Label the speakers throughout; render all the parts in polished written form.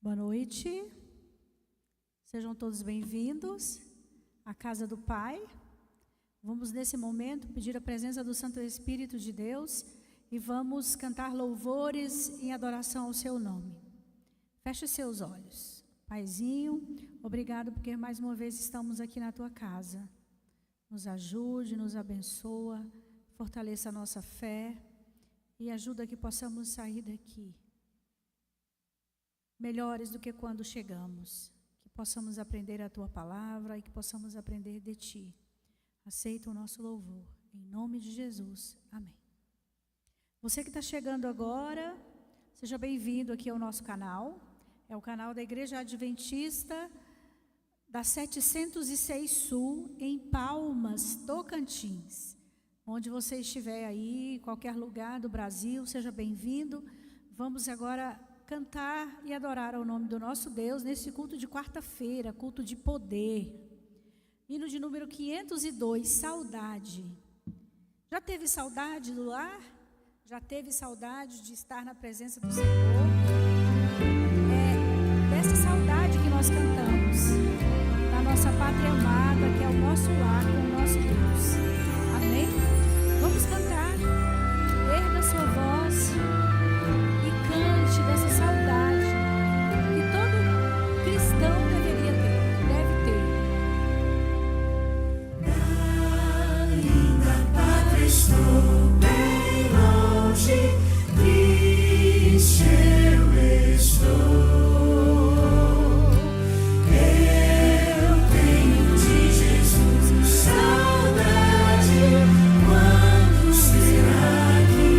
Speaker 1: Boa noite, sejam todos bem-vindos à casa do Pai. Vamos nesse momento pedir a presença do Santo Espírito de Deus e vamos cantar louvores em adoração ao seu nome. Feche seus olhos. Paizinho, obrigado porque mais uma vez estamos aqui na tua casa. Nos ajude, nos abençoa, fortaleça a nossa fé e ajuda que possamos sair daqui melhores do que quando chegamos, que possamos aprender a Tua Palavra e que possamos aprender de Ti. Aceita o nosso louvor, em nome de Jesus, amém. Você que está chegando agora, seja bem-vindo aqui ao nosso canal, é o canal da Igreja Adventista da 706 Sul, em Palmas, Tocantins. Onde você estiver aí, em qualquer lugar do Brasil, seja bem-vindo. Vamos agora cantar e adorar ao nome do nosso Deus nesse culto de quarta-feira, culto de poder. Hino de número 502, saudade. Já teve saudade do lar? Já teve saudade de estar na presença do Senhor? É dessa saudade que nós cantamos, da nossa pátria amada, que é o nosso lar com o nosso Deus. Amém? Vamos cantar. Erga sua voz dessa saudade que todo cristão deveria ter, deve ter.
Speaker 2: Na linda pátria estou bem longe, triste eu estou. Eu tenho de Jesus saudade. Quando será que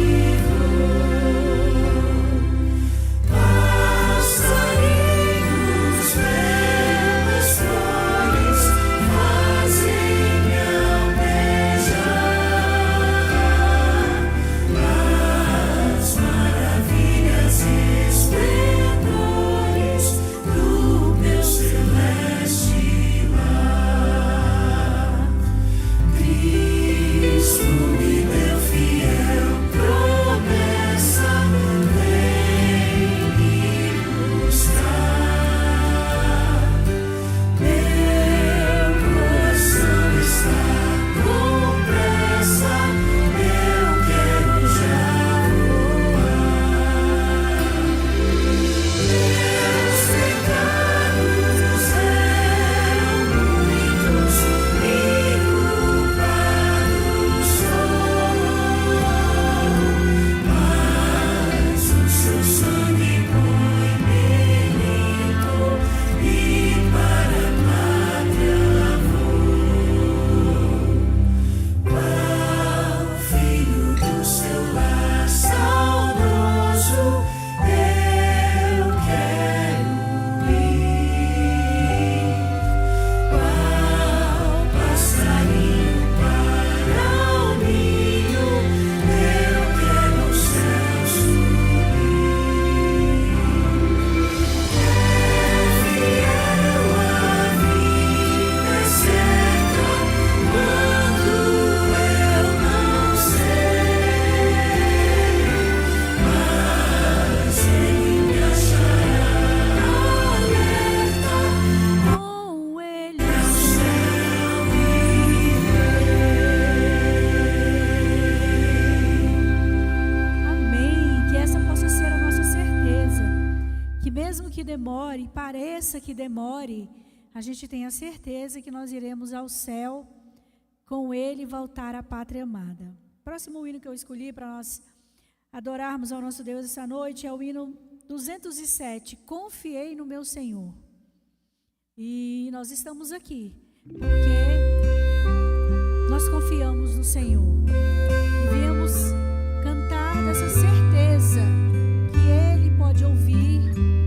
Speaker 2: passarinhos, belas flores fazem meu beijar as maravilhas e esplendores do meu celeste lar. Cristo me deu fiel promessa, vem me buscar. Meu coração está com pressa, eu quero já voar. Meus pecados eram muitos e culpado sou, mas o seu sangue põe-me limpo e para a pátria vou. Qual filho do seu lar saudoso eu quero ir. Qual passarinho para o ninho eu quero ao céu subir. É fiel a vida certa quando eu não sei, mas ele me achará alerta,
Speaker 1: Com Ele,
Speaker 2: ao céu
Speaker 1: amém. Que essa possa ser a nossa certeza. Que mesmo que demore, pareça que demore, a gente tenha certeza que nós iremos ao céu com Ele e voltar à pátria amada. Próximo hino que eu escolhi para nós adorarmos ao nosso Deus essa noite é o hino 207, Confiei no meu Senhor. E nós estamos aqui porque nós confiamos no Senhor. E viemos cantar dessa certeza que Ele pode ouvir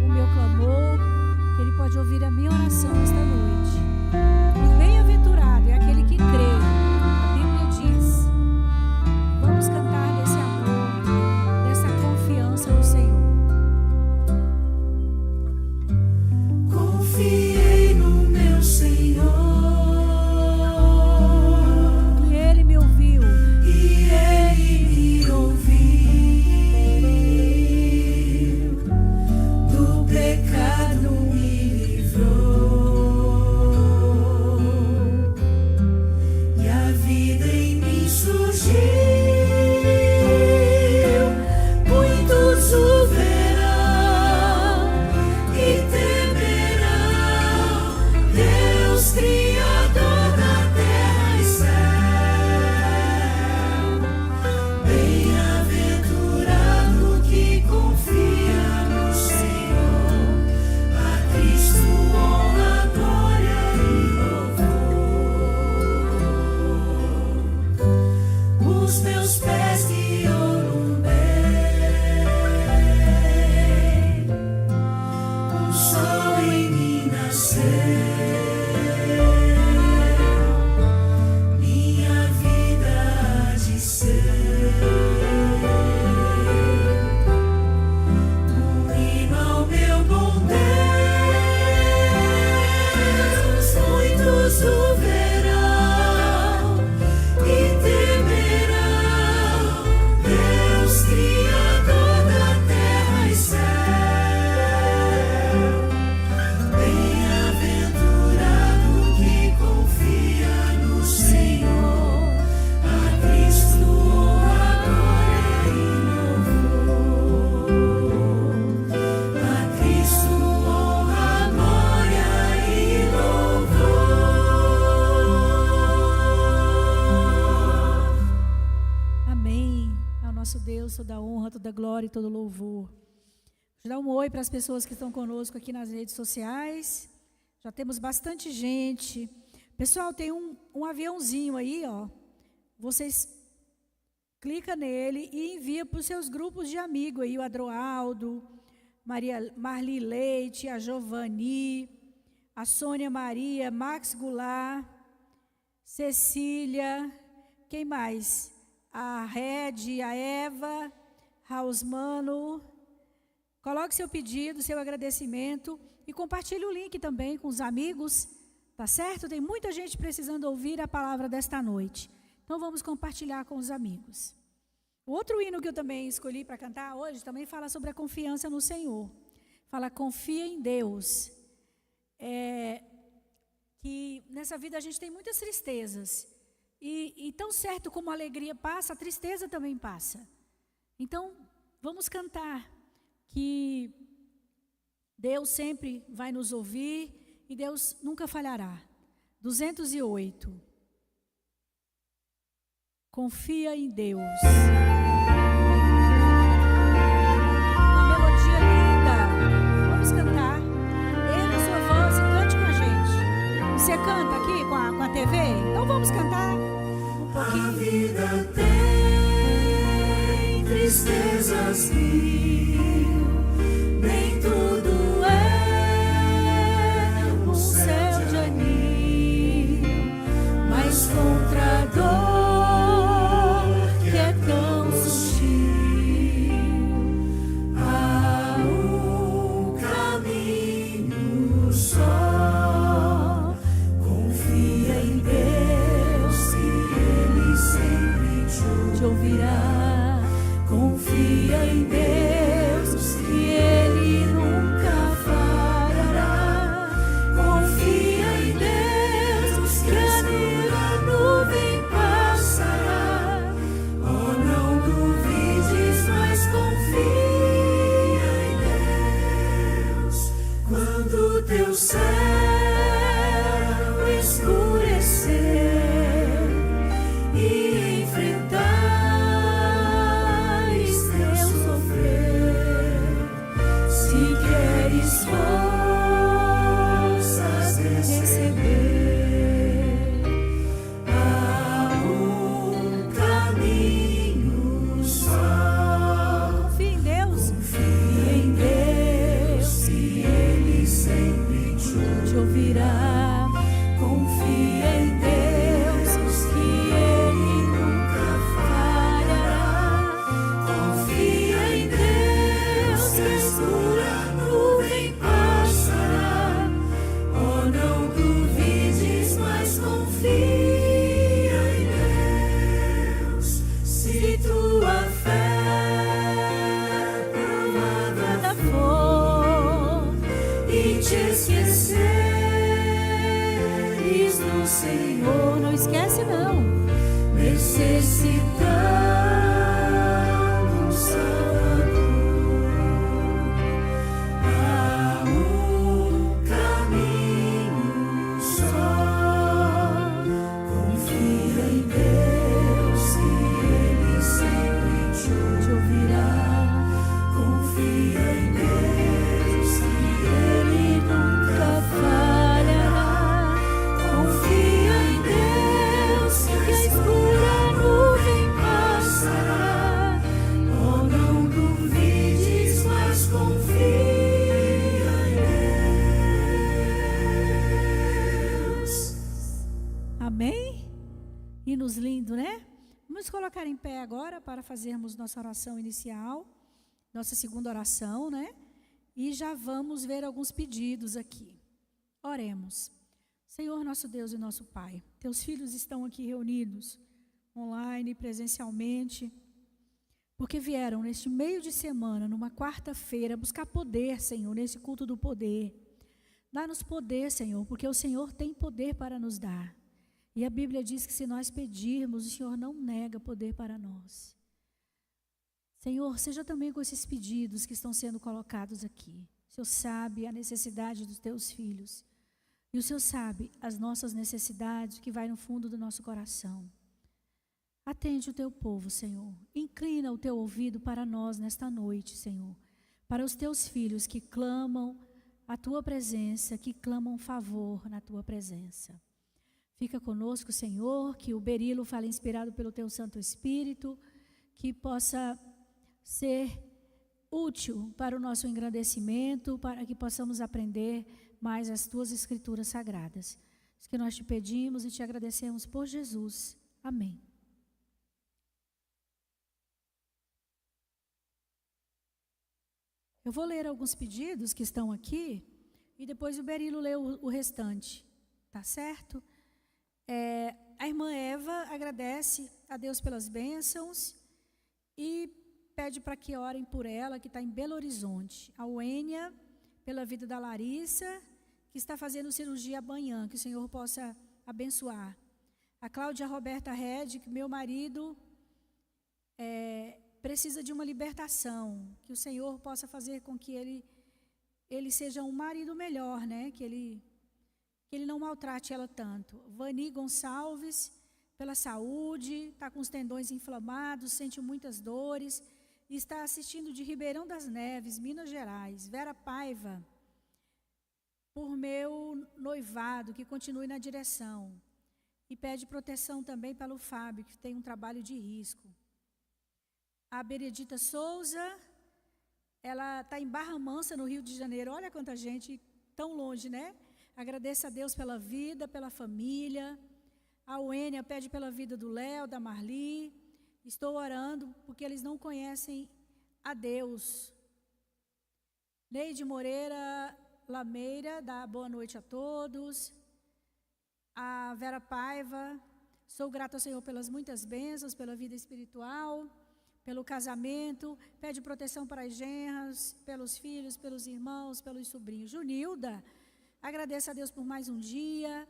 Speaker 1: o meu clamor, que Ele pode ouvir a minha oração esta noite. E bem-aventurado é aquele que crê. A Bíblia diz. Vamos cantar desse amor, dessa confiança no Senhor.
Speaker 2: confiei no meu Senhor
Speaker 1: Que Ele me ouviu.
Speaker 2: e
Speaker 1: nosso Deus, toda honra, toda glória e todo louvor. Vou dar um oi para as pessoas que estão conosco aqui nas redes sociais. Já temos bastante gente. Pessoal, tem um aviãozinho aí, ó. Vocês clica nele e envia para os seus grupos de amigos aí, o Adroaldo, Marli Leite, a Giovani, a Sônia Maria, Max Goulart, Cecília, quem mais? A Red, a Eva, Rausmano. Coloque seu pedido, seu agradecimento e compartilhe o link também com os amigos, tá certo? Tem muita gente precisando ouvir a palavra desta noite. Então vamos compartilhar com os amigos. O outro hino que eu também escolhi para cantar hoje também fala sobre a confiança no Senhor. Fala, confia em Deus. Que nessa vida a gente tem muitas tristezas. E tão certo como a alegria passa, a tristeza também passa. Então, vamos cantar que Deus sempre vai nos ouvir e Deus nunca falhará. 208. Confia em Deus. Uma melodia linda. Vamos cantar. Erga sua voz e cante com a gente. Você canta aqui com a TV? Então vamos cantar um pouquinho.
Speaker 2: A vida tem tristezas mil, nem tudo é um céu de anil, mas contra a dor que é tão sutil, há um caminho só. Confia em Deus e Ele sempre te ouvirá. Confia em Deus e Ele nunca falhará. Confia em Deus que a nuvem passará. Oh, não duvides, mas confia em Deus. Quando teu céu escurecer e enfrentares teu sofrer, se queres forças receber, há um caminho só.
Speaker 1: Confia em Deus.
Speaker 2: Confia em Deus e Ele sempre te ouvirá. Confia em Deus que Ele nunca falhará. Confia em Deus que a escura nuvem passará. Oh, não duvides, mas confia em Deus. Se tua fé provada for e te esqueceres do Senhor,
Speaker 1: Não esquece não.
Speaker 2: necessitando um Salvador, há um caminho só. Confia em Deus que Ele sempre te ouvirá. Confia em Deus que Ele nunca falhará. Confia em Deus que a escura nuvem passará. Oh, não duvides, mas confia em Deus.
Speaker 1: Amém? Hinos lindo, né? Vamos colocar em pé agora para fazermos nossa oração inicial, nossa segunda oração, né? E já vamos ver alguns pedidos aqui. Oremos. Senhor, nosso Deus e nosso Pai, teus filhos estão aqui reunidos, online, presencialmente, porque vieram neste meio de semana, numa quarta-feira, buscar poder, Senhor, nesse culto do poder. Dá-nos poder, Senhor, porque o Senhor tem poder para nos dar. E a Bíblia diz que se nós pedirmos, o Senhor não nega poder para nós. Senhor, seja também com esses pedidos que estão sendo colocados aqui. O Senhor sabe a necessidade dos teus filhos. E o Senhor sabe as nossas necessidades, o que vai no fundo do nosso coração. Atende o teu povo, Senhor. Inclina o teu ouvido para nós nesta noite, Senhor. Para os teus filhos que clamam a tua presença, que clamam favor na tua presença. Fica conosco, Senhor, que o Berilo fale inspirado pelo teu Santo Espírito, que possa ser útil para o nosso engrandecimento, para que possamos aprender mais as tuas escrituras sagradas. Isso que nós te pedimos e te agradecemos por Jesus. Amém. Eu vou ler alguns pedidos que estão aqui e depois o Berilo lê o restante, tá certo? A irmã Eva agradece a Deus pelas bênçãos e pede para que orem por ela, que está em Belo Horizonte. A Uênia, pela vida da Larissa, que está fazendo cirurgia amanhã, que o Senhor possa abençoar. A Cláudia Roberta Red, que meu marido precisa de uma libertação, que o Senhor possa fazer com que ele seja um marido melhor, né? Que ele não maltrate ela tanto. Vani Gonçalves, pela saúde, está com os tendões inflamados, sente muitas dores, e está assistindo de Ribeirão das Neves, Minas Gerais. Vera Paiva, por meu noivado, que continue na direção. E pede proteção também pelo Fábio, que tem um trabalho de risco. A Benedita Souza, ela está em Barra Mansa, no Rio de Janeiro. Olha quanta gente, tão longe, né? Agradeço a Deus pela vida, pela família. A Uênia pede pela vida do Léo, da Marli. Estou orando porque eles não conhecem a Deus. Neide Moreira Lameira, dá boa noite a todos. A Vera Paiva, sou grata ao Senhor pelas muitas bênçãos, pela vida espiritual, pelo casamento, pede proteção para as genras, pelos filhos, pelos irmãos, pelos sobrinhos. Junilda, agradeço a Deus por mais um dia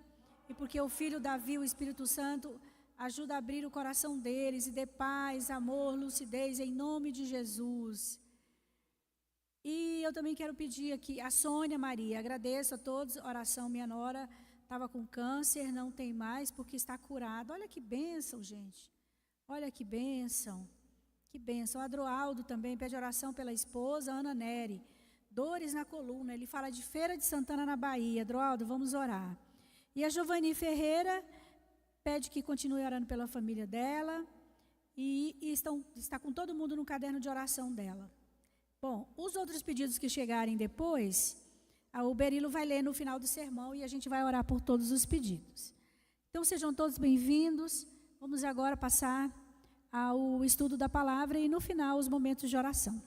Speaker 1: e porque o filho Davi, o Espírito Santo, ajuda a abrir o coração deles e dê paz, amor, lucidez, em nome de Jesus. E eu também quero pedir aqui a Sônia Maria, agradeço a todos, oração, minha nora estava com câncer, não tem mais porque está curada. Olha que bênção, gente, olha que bênção. Que bênção. O Adroaldo também pede oração pela esposa, Ana Nery. Dores na coluna. Ele fala de Feira de Santana, na Bahia. Adroaldo, vamos orar. E a Giovani Ferreira pede que continue orando pela família dela. E está com todo mundo no caderno de oração dela. Bom, os outros pedidos que chegarem depois, o Berilo vai ler no final do sermão e a gente vai orar por todos os pedidos. Então, sejam todos bem-vindos. Vamos agora passar ao estudo da palavra e no final os momentos de oração.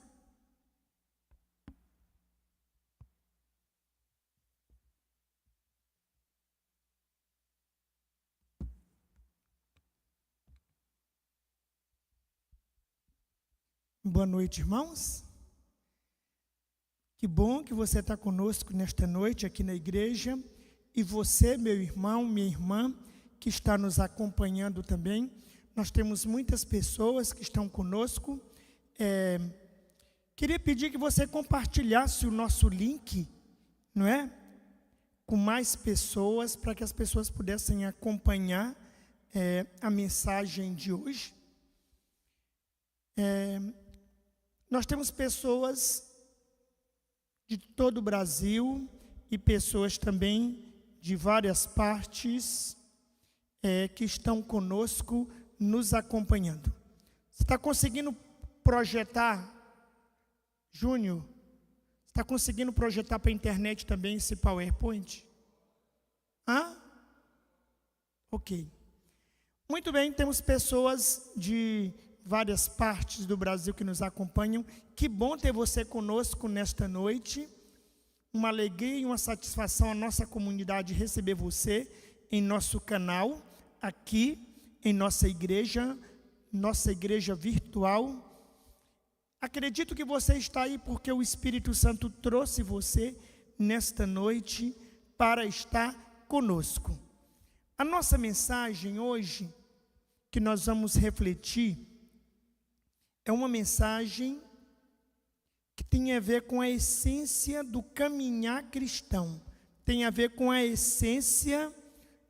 Speaker 3: Boa noite, irmãos. Que bom que você está conosco nesta noite aqui na igreja. E você, meu irmão, minha irmã, que está nos acompanhando também. Nós temos muitas pessoas que estão conosco. Queria pedir que você compartilhasse o nosso link, não é? Com mais pessoas, para que as pessoas pudessem acompanhar a mensagem de hoje. Nós temos pessoas de todo o Brasil e pessoas também de várias partes que estão conosco, nos acompanhando. Você está conseguindo projetar, Júnior? Você está conseguindo projetar para a internet também esse PowerPoint? Ok. Muito bem, temos pessoas de várias partes do Brasil que nos acompanham. Que bom ter você conosco nesta noite. Uma alegria e uma satisfação a nossa comunidade receber você em nosso canal, aqui em nossa igreja virtual. Acredito que você está aí porque o Espírito Santo trouxe você nesta noite para estar conosco. A nossa mensagem hoje, que nós vamos refletir, é uma mensagem que tem a ver com a essência do caminhar cristão, tem a ver com a essência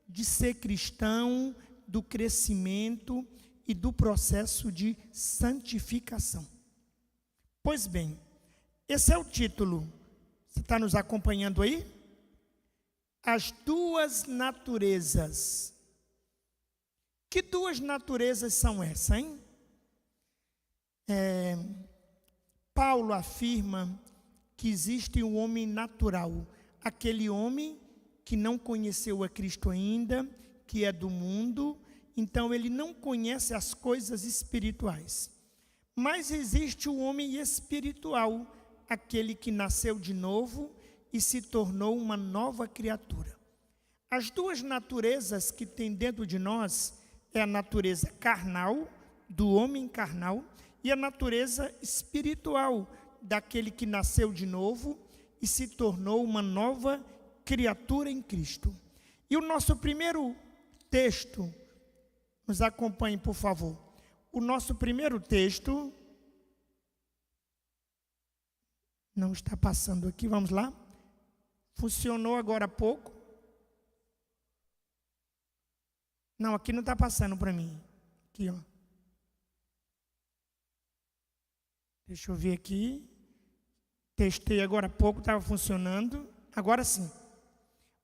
Speaker 3: de ser cristão, do crescimento e do processo de santificação. Pois bem, esse é o título. Você está nos acompanhando aí? As duas naturezas. Que duas naturezas são essas, hein? Paulo afirma que existe um homem natural, aquele homem que não conheceu a Cristo ainda, que é do mundo, então ele não conhece as coisas espirituais. Mas existe o homem espiritual, aquele que nasceu de novo e se tornou uma nova criatura. As duas naturezas que tem dentro de nós é a natureza carnal, do homem carnal, e a natureza espiritual, daquele que nasceu de novo e se tornou uma nova criatura em Cristo. E o nosso primeiro texto, nos acompanhe, por favor. O nosso primeiro texto, não está passando aqui, vamos lá. Funcionou agora há pouco. Não, aqui não está passando para mim. Aqui, ó. Deixa eu ver aqui. Testei agora há pouco, estava funcionando. Agora sim.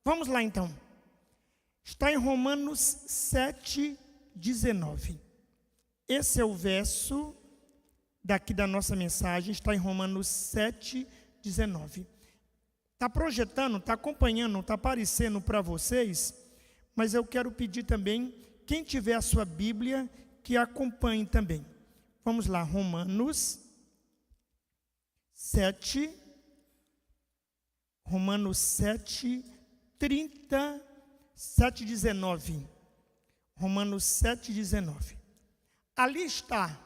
Speaker 3: Vamos lá então. Está em Romanos 7:19. Esse é o verso daqui da nossa mensagem, está em Romanos 7:19. Está projetando, está acompanhando, está aparecendo para vocês, mas eu quero pedir também, quem tiver a sua Bíblia, que acompanhe também. Vamos lá, Romanos 7, Romanos 7:19. Romanos 7:19. Ali está,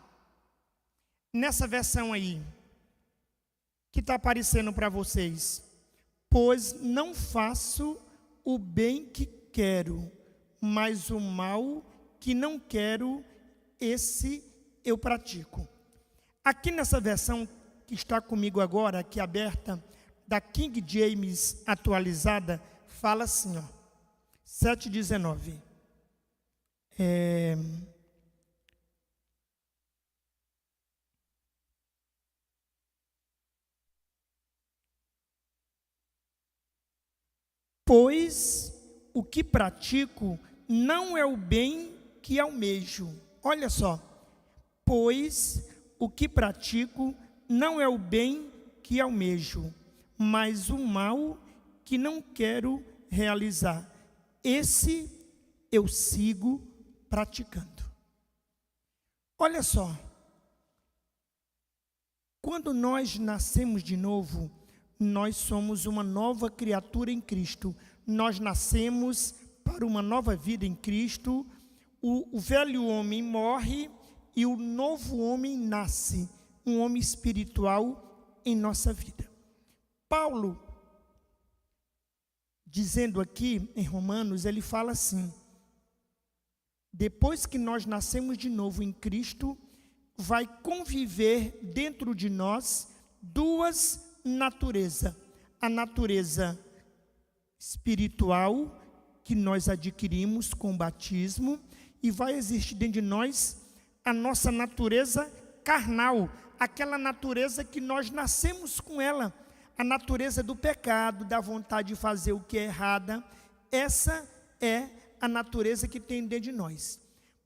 Speaker 3: nessa versão aí, que está aparecendo para vocês. Pois não faço o bem que quero, mas o mal que não quero, esse eu pratico. Aqui nessa versão que está comigo agora, aqui aberta, da King James atualizada, fala assim, ó, 7:19. Pois o que pratico não é o bem que almejo. Olha só. Pois o que pratico não é o bem que almejo, mas o mal que não quero realizar. Esse eu sigo praticando. Olha só. Quando nós nascemos de novo, nós somos uma nova criatura em Cristo. Nós nascemos para uma nova vida em Cristo. O velho homem morre e o novo homem nasce, um homem espiritual em nossa vida. Paulo, dizendo aqui em Romanos, ele fala assim: depois que nós nascemos de novo em Cristo, vai conviver dentro de nós duas naturezas. A natureza espiritual, que nós adquirimos com o batismo, e vai existir dentro de nós a nossa natureza carnal, aquela natureza que nós nascemos com ela, a natureza do pecado, da vontade de fazer o que é errada. Essa é a natureza que tem dentro de nós.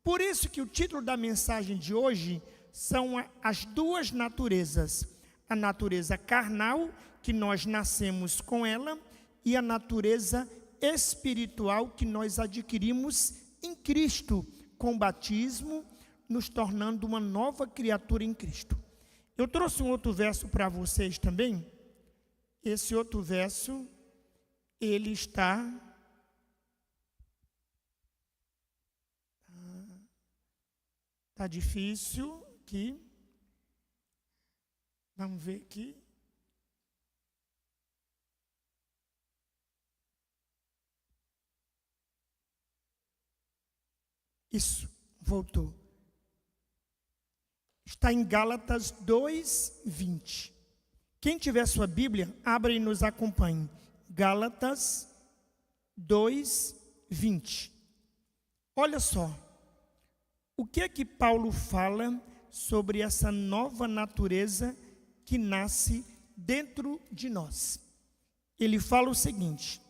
Speaker 3: Por isso que o título da mensagem de hoje são as duas naturezas: a natureza carnal, que nós nascemos com ela, e a natureza espiritual, que nós adquirimos em Cristo, com o batismo, nos tornando uma nova criatura em Cristo. Eu trouxe um outro verso para vocês também. Esse outro verso, ele está difícil aqui. Vamos ver aqui. Isso, voltou. Está em Gálatas 2:20. Quem tiver sua Bíblia, abra e nos acompanhe. Gálatas 2:20. Olha só. O que é que Paulo fala sobre essa nova natureza que nasce dentro de nós? Ele fala o seguinte: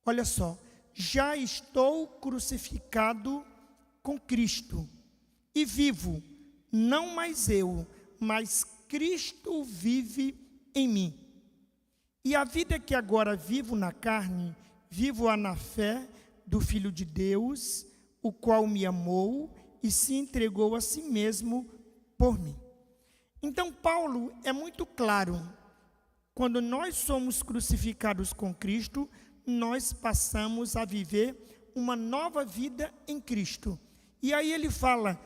Speaker 3: olha só, já estou crucificado com Cristo e vivo, não mais eu, mas Cristo vive em mim. E a vida que agora vivo na carne, vivo-a na fé do Filho de Deus, o qual me amou e se entregou a si mesmo por mim. Então Paulo é muito claro: quando nós somos crucificados com Cristo, nós passamos a viver uma nova vida em Cristo. E aí ele fala: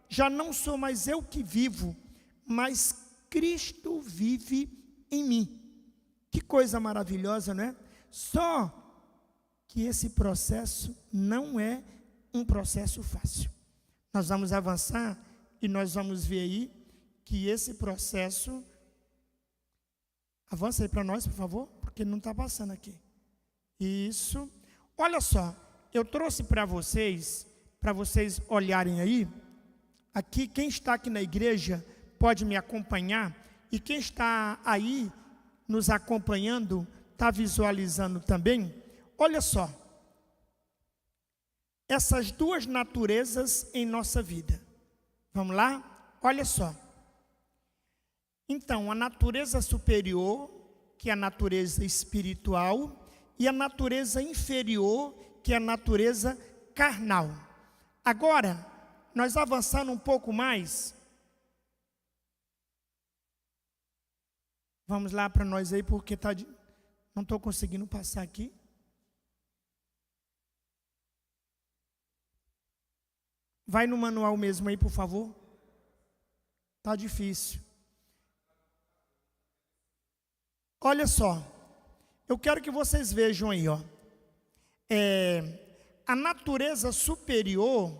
Speaker 3: já não sou mais eu que vivo, mas Cristo vive em mim. Que coisa maravilhosa, não é? Só que esse processo não é um processo fácil. Nós vamos avançar e nós vamos ver aí que esse processo... Avança aí para nós, por favor, porque não está passando aqui. Isso. Olha só, eu trouxe para vocês olharem aí. Aqui, quem está aqui na igreja pode me acompanhar. E quem está aí nos acompanhando, está visualizando também. Olha só, essas duas naturezas em nossa vida. Vamos lá? Olha só. Então, a natureza superior, que é a natureza espiritual, e a natureza inferior, que é a natureza carnal. Agora, nós avançando um pouco mais, vamos lá para nós aí, porque não estou conseguindo passar aqui. Vai no manual mesmo aí, por favor. Está difícil. Olha só, eu quero que vocês vejam aí, ó. A natureza superior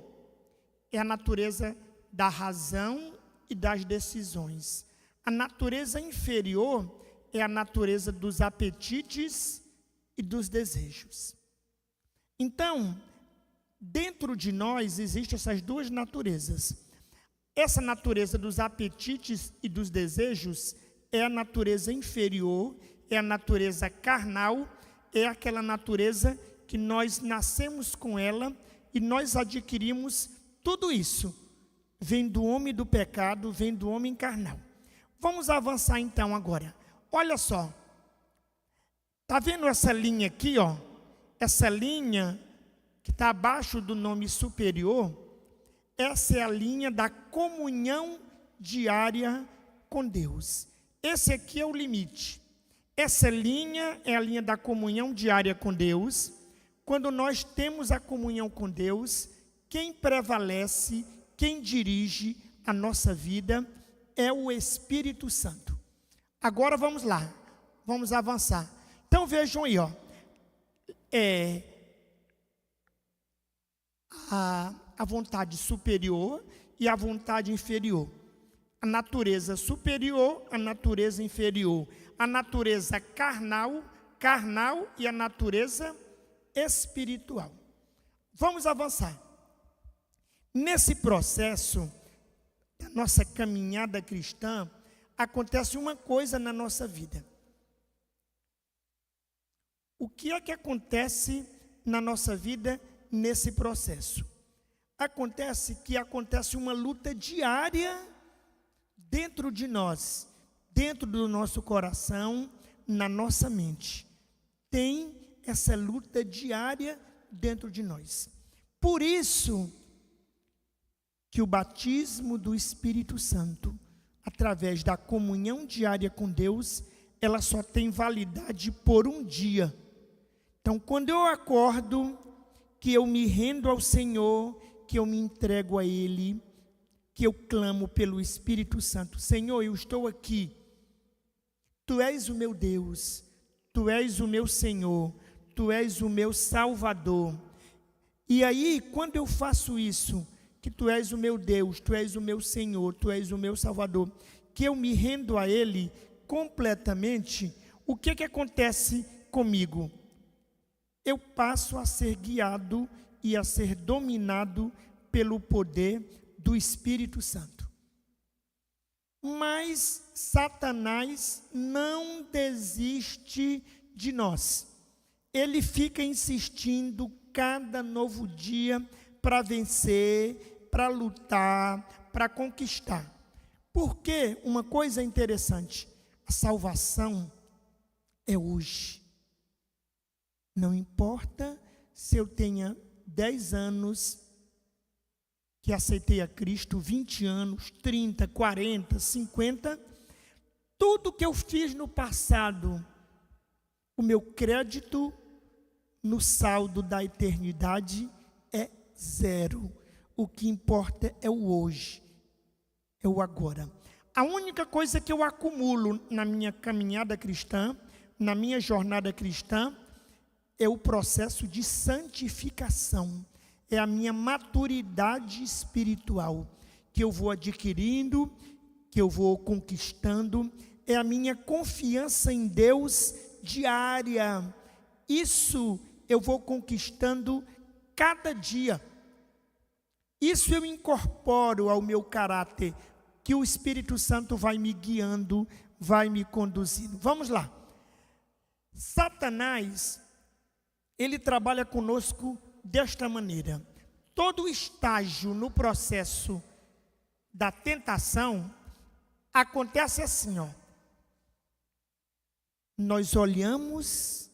Speaker 3: é a natureza da razão e das decisões. A natureza inferior é a natureza dos apetites e dos desejos. Então, dentro de nós existem essas duas naturezas. Essa natureza dos apetites e dos desejos é a natureza inferior, é a natureza carnal, é aquela natureza que nós nascemos com ela e nós adquirimos tudo isso. Vem do homem do pecado, vem do homem carnal. Vamos avançar então agora. Olha só. Está vendo essa linha aqui, ó? Essa linha que está abaixo do nome superior, essa é a linha da comunhão diária com Deus. Esse aqui é o limite. Essa linha é a linha da comunhão diária com Deus. Quando nós temos a comunhão com Deus, quem prevalece, quem dirige a nossa vida é o Espírito Santo. Agora vamos lá, vamos avançar. Então vejam aí, ó. A vontade superior e a vontade inferior. A natureza superior, a natureza inferior. A natureza carnal e a natureza espiritual. Vamos avançar. Nesse processo da nossa caminhada cristã, acontece uma coisa na nossa vida. O que é que acontece na nossa vida nesse processo? Acontece uma luta diária dentro de nós, dentro do nosso coração, na nossa mente. Tem essa luta diária dentro de nós. Por isso que o batismo do Espírito Santo, através da comunhão diária com Deus, ela só tem validade por um dia. Então, quando eu acordo, que eu me rendo ao Senhor, que eu me entrego a Ele, que eu clamo pelo Espírito Santo: Senhor, eu estou aqui, Tu és o meu Deus, Tu és o meu Senhor, Tu és o meu Salvador. E aí, quando eu faço isso, que Tu és o meu Deus, Tu és o meu Senhor, Tu és o meu Salvador, que eu me rendo a Ele completamente, o que acontece comigo? Eu passo a ser guiado e a ser dominado pelo poder do Espírito Santo. Mas Satanás não desiste de nós. Ele fica insistindo cada novo dia para vencer, para lutar, para conquistar. Porque uma coisa interessante, a salvação é hoje. Não importa se eu tenha 10 anos que aceitei a Cristo, 20 anos, 30, 40, 50, tudo que eu fiz no passado, o meu crédito no saldo da eternidade é zero. O que importa é o hoje, é o agora. A única coisa que eu acumulo na minha caminhada cristã, na minha jornada cristã, é o processo de santificação. É a minha maturidade espiritual, que eu vou adquirindo, que eu vou conquistando. É a minha confiança em Deus diária. Isso eu vou conquistando cada dia. Isso eu incorporo ao meu caráter, que o Espírito Santo vai me guiando, vai me conduzindo. Vamos lá. Satanás, ele trabalha conosco desta maneira. Todo estágio no processo da tentação acontece assim, ó. Nós olhamos,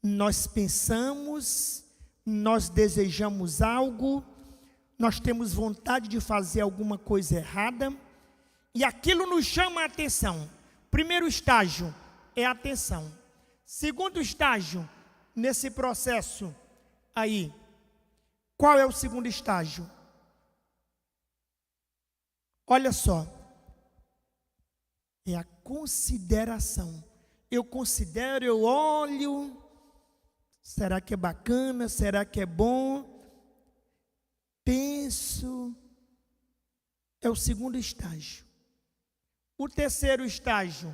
Speaker 3: nós pensamos, nós desejamos algo, nós temos vontade de fazer alguma coisa errada, e aquilo nos chama a atenção. Primeiro estágio é a atenção. Segundo estágio, nesse processo aí, qual é o segundo estágio? Olha só, é a consideração. Eu considero, eu olho, será que é bacana, será que é bom? Penso, é o segundo estágio. O terceiro estágio,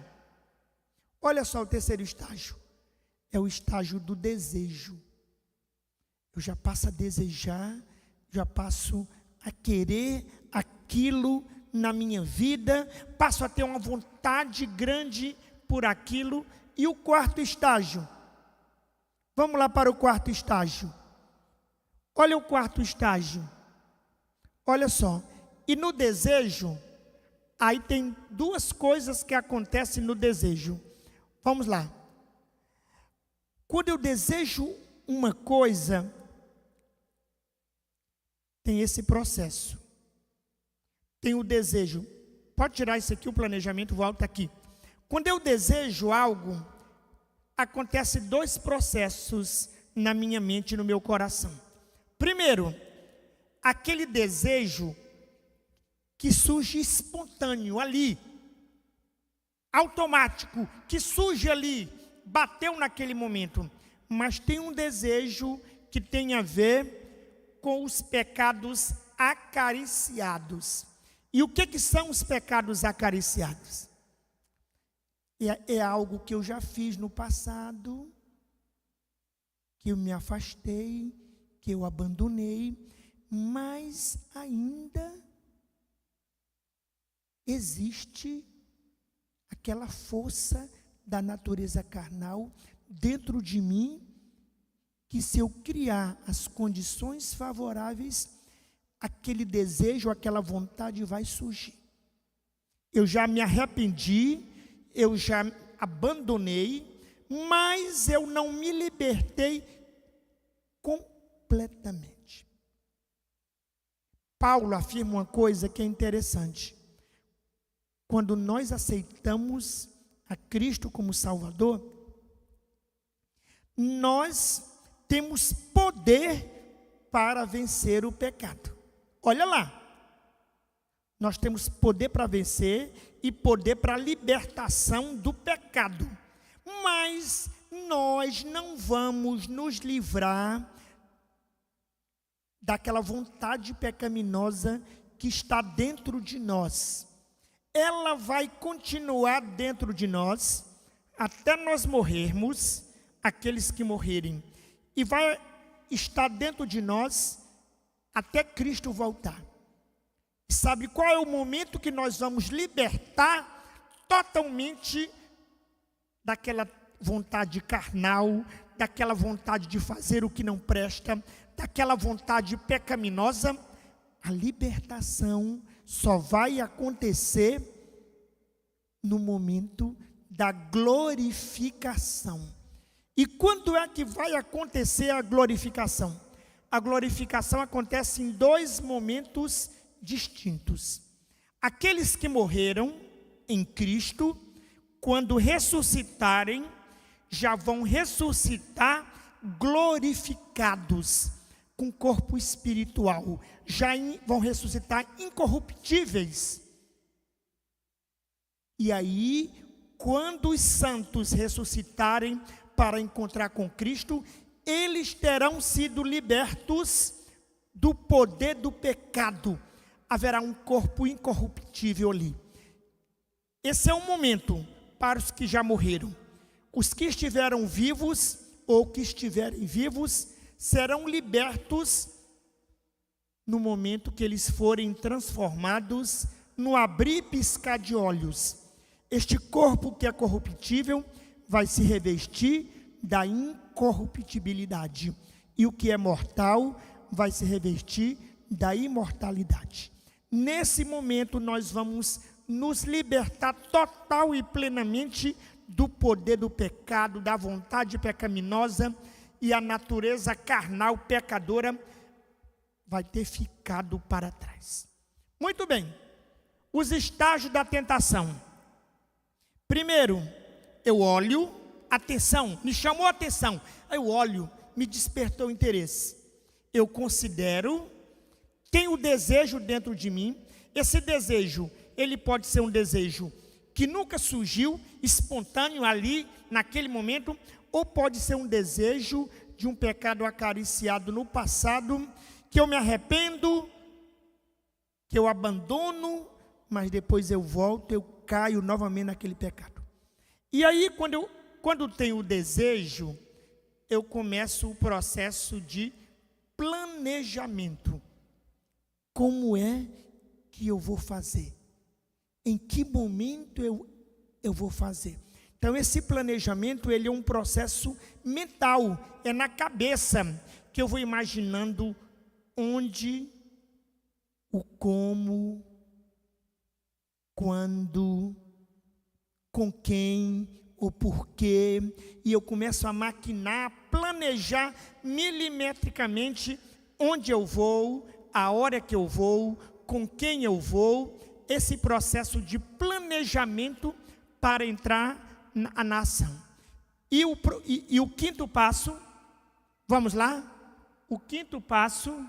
Speaker 3: olha só o terceiro estágio, é o estágio do desejo. Eu já passo a desejar, já passo a querer aquilo na minha vida, passo a ter uma vontade grande por aquilo. E o quarto estágio, vamos lá para o quarto estágio. Olha o quarto estágio. Olha só, e no desejo, aí tem duas coisas que acontecem no desejo. Vamos lá. Quando eu desejo uma coisa, tem esse processo. Tem o desejo. Pode tirar isso aqui, o planejamento volta aqui. Quando eu desejo algo, acontece dois processos na minha mente e no meu coração. Primeiro, aquele desejo que surge espontâneo ali, automático, que surge ali, bateu naquele momento. Mas tem um desejo que tem a ver com os pecados acariciados. E o que são os pecados acariciados? É algo que eu já fiz no passado, que eu me afastei, que eu abandonei, mas ainda existe aquela força da natureza carnal dentro de mim, que se eu criar as condições favoráveis, aquele desejo, aquela vontade vai surgir. Eu já me arrependi, eu já abandonei, mas eu não me libertei completamente. Paulo afirma uma coisa que é interessante. Quando nós aceitamos a Cristo como Salvador, nós temos poder para vencer o pecado. Olha lá, nós temos poder para vencer e poder para a libertação do pecado. Mas nós não vamos nos livrar daquela vontade pecaminosa que está dentro de nós. Ela vai continuar dentro de nós até nós morrermos, aqueles que morrerem. E vai estar dentro de nós até Cristo voltar. E sabe qual é o momento que nós vamos libertar totalmente daquela vontade carnal, daquela vontade de fazer o que não presta, daquela vontade pecaminosa? A libertação só vai acontecer no momento da glorificação. E quando é que vai acontecer a glorificação? A glorificação acontece em dois momentos distintos. Aqueles que morreram em Cristo, quando ressuscitarem, já vão ressuscitar glorificados, com corpo espiritual, vão ressuscitar incorruptíveis. E aí, quando os santos ressuscitarem para encontrar com Cristo, eles terão sido libertos do poder do pecado. Haverá um corpo incorruptível ali. Esse é um momento para os que já morreram. Os que estiveram vivos, ou que estiverem vivos, serão libertos no momento que eles forem transformados no abrir e piscar de olhos. Este corpo que é corruptível vai se revestir da incorruptibilidade, e o que é mortal vai se revestir da imortalidade. Nesse momento nós vamos nos libertar total e plenamente do poder do pecado, da vontade pecaminosa, e a natureza carnal pecadora vai ter ficado para trás. Muito bem, os estágios da tentação. Primeiro, eu olho, atenção, me chamou a atenção, eu olho, me despertou interesse. Eu considero, tenho desejo dentro de mim. Esse desejo, ele pode ser um desejo que nunca surgiu, espontâneo ali, naquele momento, ou pode ser um desejo de um pecado acariciado no passado, que eu me arrependo, que eu abandono, mas depois eu volto, eu caio novamente naquele pecado. E aí, quando tenho o desejo, eu começo o processo de planejamento. Como é que eu vou fazer? Em que momento eu vou fazer? Então, esse planejamento, ele é um processo mental, é na cabeça, que eu vou imaginando onde, o como, quando, com quem, o porquê, e eu começo a maquinar, planejar milimetricamente onde eu vou, a hora que eu vou, com quem eu vou, esse processo de planejamento para entrar na ação. E o quinto passo, vamos lá? O quinto passo,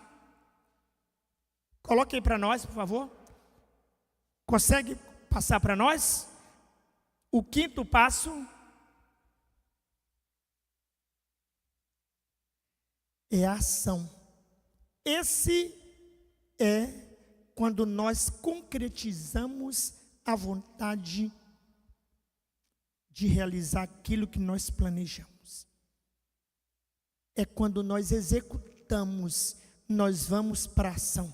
Speaker 3: coloque aí para nós, por favor. Consegue passar para nós? O quinto passo é a ação. Esse é quando nós concretizamos a vontade de realizar aquilo que nós planejamos. É quando nós executamos, nós vamos para a ação.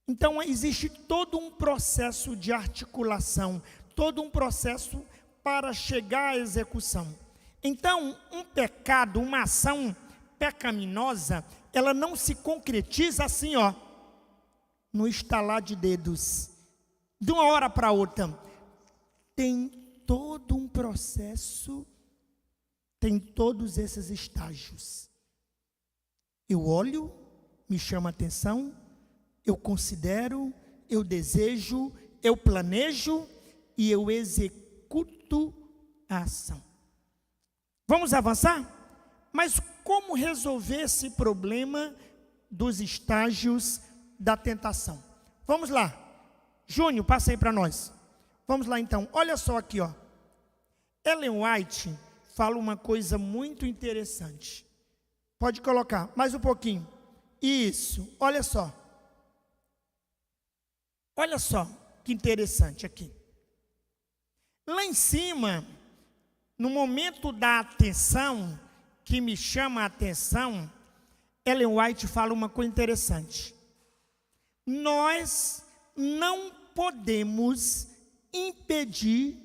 Speaker 3: Então, existe todo um processo de articulação, todo um processo para chegar à execução. Então, um pecado, uma ação pecaminosa, ela não se concretiza assim, no estalar de dedos, de uma hora para outra. Tem todo um processo, tem todos esses estágios. Eu olho, me chama a atenção, eu considero, eu desejo, eu planejo e eu executo a ação. Vamos avançar? Mas como resolver esse problema dos estágios da tentação? Vamos lá. Júnior, passa aí para nós. Vamos lá então. Olha só aqui, Ellen White fala uma coisa muito interessante. Pode colocar mais um pouquinho. Isso, olha só. Olha só que interessante aqui. Lá em cima, no momento da atenção, que me chama a atenção, Ellen White fala uma coisa interessante. Nós não podemos impedir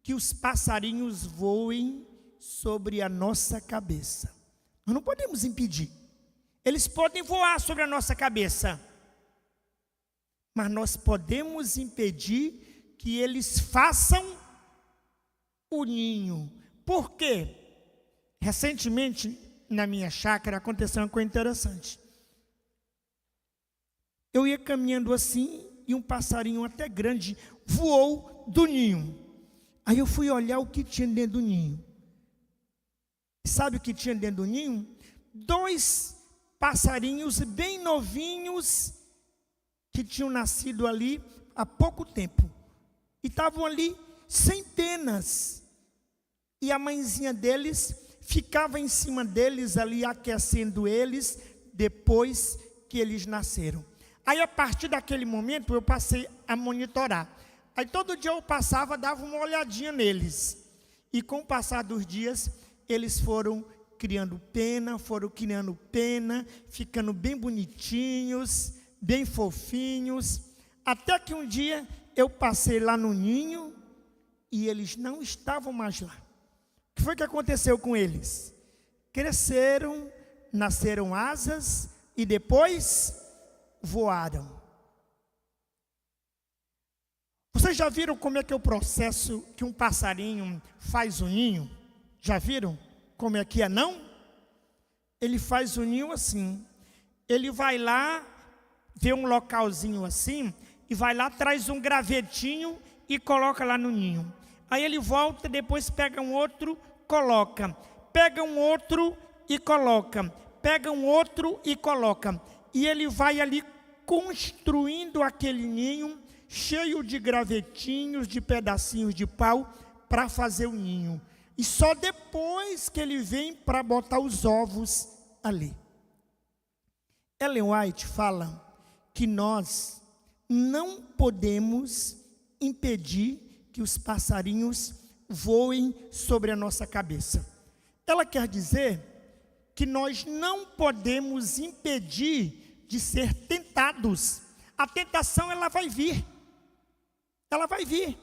Speaker 3: que os passarinhos voem sobre a nossa cabeça. Nós não podemos impedir. Eles podem voar sobre a nossa cabeça, mas nós podemos impedir que eles façam o ninho. Por quê? Recentemente, na minha chácara, aconteceu uma coisa interessante. Eu ia caminhando assim, e um passarinho até grande voou do ninho. Aí eu fui olhar o que tinha dentro do ninho. Sabe o que tinha dentro do ninho? 2 passarinhos bem novinhos, que tinham nascido ali há pouco tempo. E estavam ali sem penas. E a mãezinha deles ficava em cima deles ali, aquecendo eles, depois que eles nasceram. Aí a partir daquele momento eu passei a monitorar. Aí todo dia eu passava, dava uma olhadinha neles. E com o passar dos dias, eles foram criando pena, ficando bem bonitinhos, bem fofinhos. Até que um dia eu passei lá no ninho e eles não estavam mais lá. O que foi que aconteceu com eles? Cresceram, nasceram asas e depois voaram. Vocês já viram como é que é o processo que um passarinho faz o ninho? Já viram como é que é, não? Ele faz o ninho assim. Ele vai lá, vê um localzinho assim, e vai lá, traz um gravetinho e coloca lá no ninho. Aí ele volta, depois pega um outro, coloca. Pega um outro e coloca. Pega um outro e coloca. E ele vai ali construindo aquele ninho, cheio de gravetinhos, de pedacinhos de pau, para fazer o ninho. E só depois que ele vem para botar os ovos ali. Ellen White fala que nós não podemos impedir que os passarinhos voem sobre a nossa cabeça. Ela quer dizer que nós não podemos impedir de ser tentados. A tentação, ela vai vir. Ela vai vir.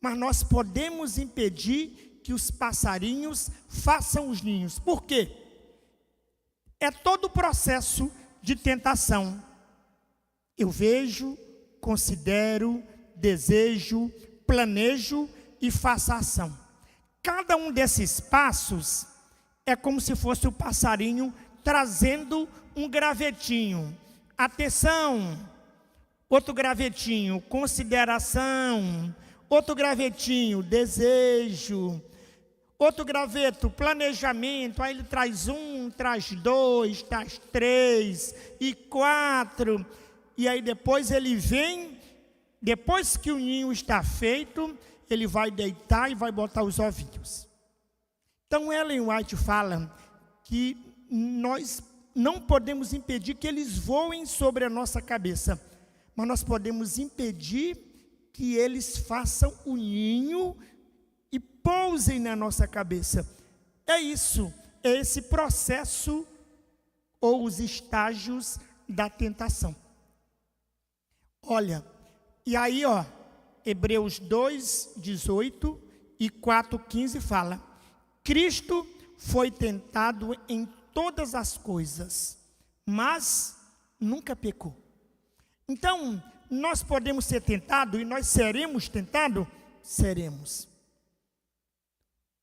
Speaker 3: Mas nós podemos impedir que os passarinhos façam os ninhos. Por quê? É todo o processo de tentação. Eu vejo, considero, desejo, planejo e faço a ação. Cada um desses passos é como se fosse o passarinho trazendo um gravetinho. Atenção! Outro gravetinho, consideração. Outro gravetinho, desejo. Outro graveto, planejamento. Aí ele traz 1, traz 2, traz 3 e 4. E aí depois ele vem, depois que o ninho está feito, ele vai deitar e vai botar os ovinhos. Então Ellen White fala que nós não podemos impedir que eles voem sobre a nossa cabeça, mas nós podemos impedir que eles façam o ninho e pousem na nossa cabeça. É isso, é esse processo ou os estágios da tentação. Olha, e aí, Hebreus 2:18 e 4:15 fala: Cristo foi tentado em todas as coisas, mas nunca pecou. Então, nós podemos ser tentados e nós seremos tentados? Seremos.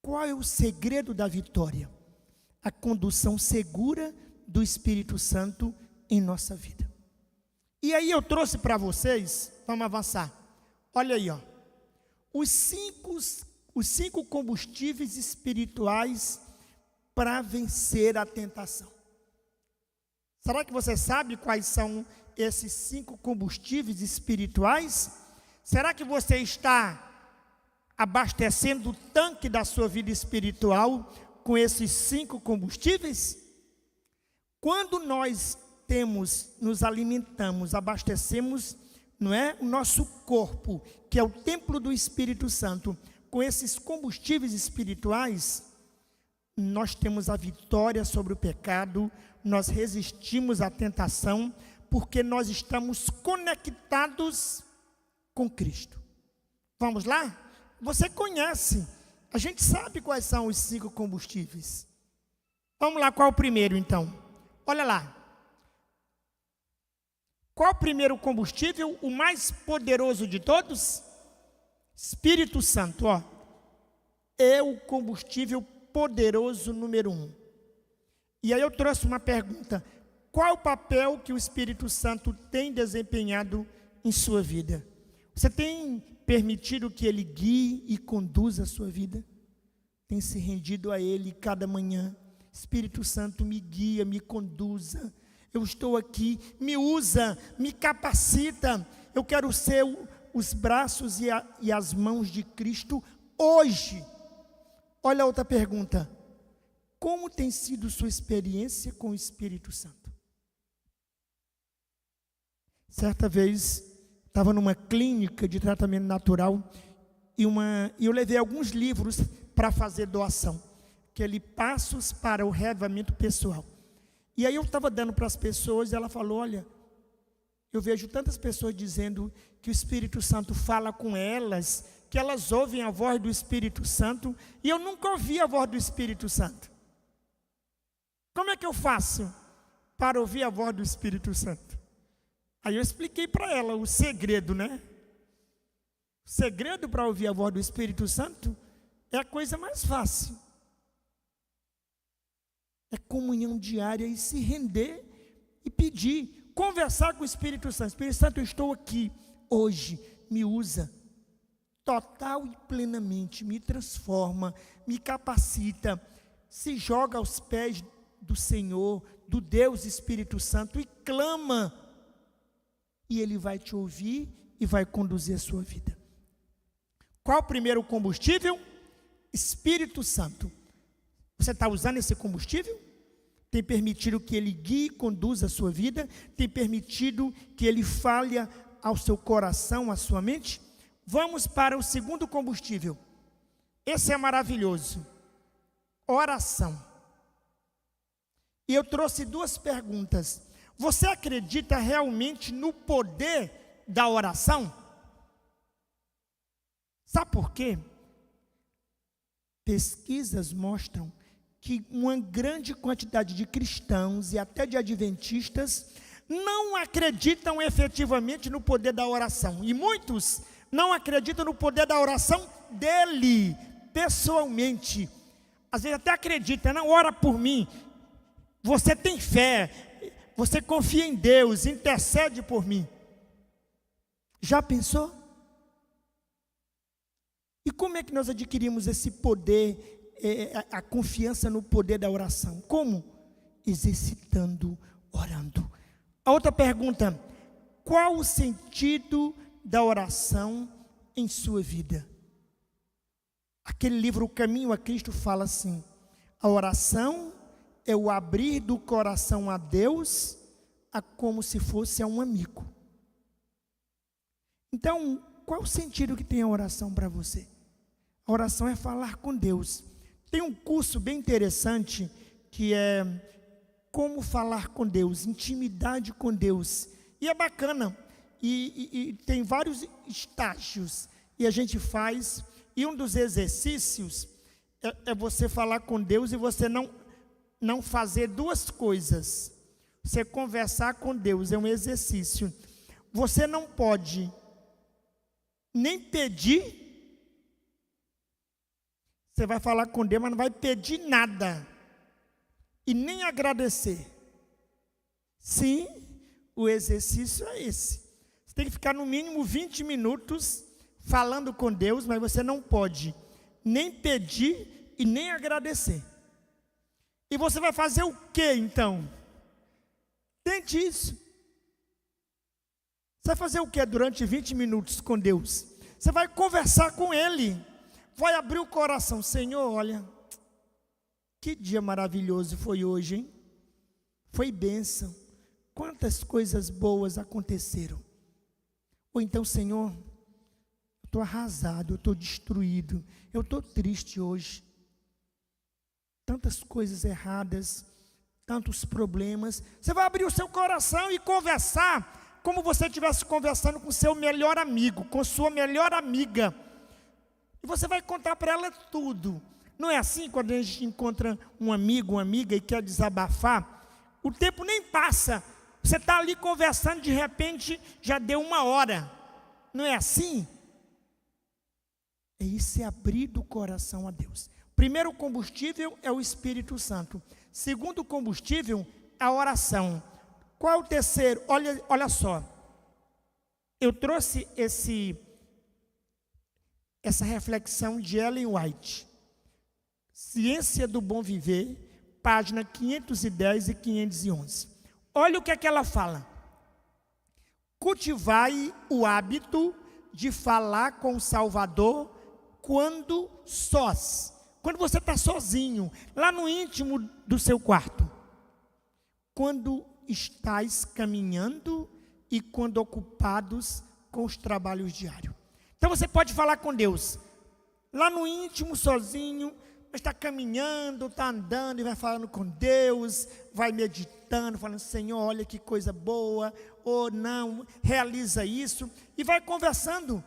Speaker 3: Qual é o segredo da vitória? A condução segura do Espírito Santo em nossa vida. E aí eu trouxe para vocês, vamos avançar. Olha aí, os cinco combustíveis espirituais para vencer a tentação. Será que você sabe quais são esses 5 combustíveis espirituais? Será que você está abastecendo o tanque da sua vida espiritual com esses 5 combustíveis? Quando nós nos alimentamos, abastecemos, o nosso corpo, que é o templo do Espírito Santo, com esses combustíveis espirituais, nós temos a vitória sobre o pecado, nós resistimos à tentação, porque nós estamos conectados com Cristo. Vamos lá? Você conhece, a gente sabe quais são os 5 combustíveis. Vamos lá, qual é o primeiro então? Olha lá. Qual o primeiro combustível? O mais poderoso de todos? Espírito Santo, ó. É o combustível poderoso número 1. E aí eu trouxe uma pergunta: qual o papel que o Espírito Santo tem desempenhado em sua vida? Você tem permitido que Ele guie e conduza a sua vida? Tem se rendido a Ele cada manhã? Espírito Santo, me guia, me conduza. Eu estou aqui, me usa, me capacita. Eu quero ser os braços e as mãos de Cristo hoje. Olha a outra pergunta: como tem sido sua experiência com o Espírito Santo? Certa vez, estava numa clínica de tratamento natural e eu levei alguns livros para fazer doação, aquele Passos para o Reavivamento Pessoal. E aí eu estava dando para as pessoas e ela falou: olha, eu vejo tantas pessoas dizendo que o Espírito Santo fala com elas, que elas ouvem a voz do Espírito Santo, e eu nunca ouvi a voz do Espírito Santo. Como é que eu faço para ouvir a voz do Espírito Santo? Aí eu expliquei para ela o segredo, né? O segredo para ouvir a voz do Espírito Santo é a coisa mais fácil. É comunhão diária e se render e pedir, conversar com o Espírito Santo. Espírito Santo, eu estou aqui hoje, me usa total e plenamente, me transforma, me capacita, se joga aos pés do Senhor, do Deus Espírito Santo e clama, e Ele vai te ouvir e vai conduzir a sua vida. Qual o primeiro combustível? Espírito Santo. Você está usando esse combustível? Tem permitido que Ele guie e conduza a sua vida? Tem permitido que Ele fale ao seu coração, à sua mente? Vamos para o segundo combustível. Esse é maravilhoso. Oração. E eu trouxe 2 perguntas. Você acredita realmente no poder da oração? Sabe por quê? Pesquisas mostram que uma grande quantidade de cristãos e até de adventistas não acreditam efetivamente no poder da oração. E muitos não acreditam no poder da oração dele, pessoalmente. Às vezes até acredita, não, ora por mim. Você tem fé, você confia em Deus, intercede por mim. Já pensou? E como é que nós adquirimos esse poder, a confiança no poder da oração? Como? Exercitando, orando. A outra pergunta: qual o sentido da oração em sua vida? Aquele livro, O Caminho a Cristo, fala assim: a oração é o abrir do coração a Deus, como se fosse a um amigo. Então, qual o sentido que tem a oração para você? A oração é falar com Deus. Tem um curso bem interessante que é Como Falar com Deus, Intimidade com Deus. E é bacana. E tem vários estágios. E a gente faz. E um dos exercícios é você falar com Deus e você não fazer 2 coisas. Você conversar com Deus é um exercício. Você não pode nem pedir. Você vai falar com Deus, mas não vai pedir nada. E nem agradecer. Sim, o exercício é esse. Você tem que ficar no mínimo 20 minutos falando com Deus, mas você não pode nem pedir e nem agradecer. E você vai fazer o que então? Tente isso. Você vai fazer o que durante 20 minutos com Deus? Você vai conversar com Ele. Vai abrir o coração. Senhor, olha, que dia maravilhoso foi hoje, hein? Foi bênção. Quantas coisas boas aconteceram. Ou então, Senhor, eu estou arrasado, eu estou destruído, eu estou triste hoje. tantas coisas erradas, tantos problemas. Você vai abrir o seu coração e conversar como você estivesse conversando com seu melhor amigo, com sua melhor amiga. E você vai contar para ela tudo. Não é assim quando a gente encontra um amigo, uma amiga e quer desabafar? O tempo nem passa. Você está ali conversando, de repente já deu 1 hora. Não é assim? É isso, é abrir do coração a Deus. Primeiro combustível é o Espírito Santo. Segundo combustível, a oração. Qual é o terceiro? Olha só. Eu trouxe essa reflexão de Ellen White. Ciência do Bom Viver, página 510 e 511. Olha o que é que ela fala. Cultivai o hábito de falar com o Salvador quando sós. Quando você está sozinho, lá no íntimo do seu quarto. Quando estáis caminhando e quando ocupados com os trabalhos diários. Então você pode falar com Deus, lá no íntimo, sozinho, mas está caminhando, está andando e vai falando com Deus, vai meditando, falando, Senhor, olha que coisa boa, ou não, realiza isso, e vai conversando.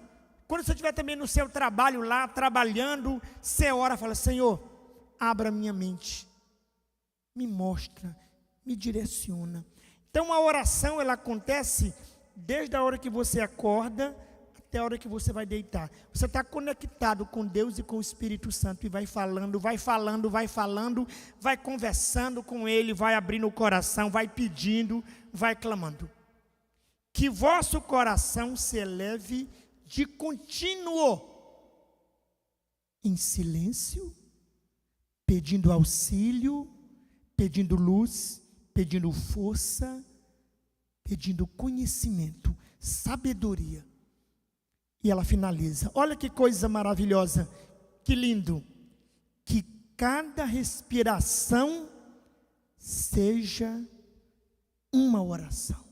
Speaker 3: Quando você estiver também no seu trabalho lá, trabalhando, você ora, fala, Senhor, abra minha mente, me mostra, me direciona. Então a oração, ela acontece desde a hora que você acorda, até a hora que você vai deitar. Você está conectado com Deus e com o Espírito Santo, e vai falando, vai conversando com Ele, vai abrindo o coração, vai pedindo, vai clamando. Que vosso coração se eleve de contínuo, em silêncio, pedindo auxílio, pedindo luz, pedindo força, pedindo conhecimento, sabedoria. E ela finaliza, olha que coisa maravilhosa, que lindo, que cada respiração seja uma oração.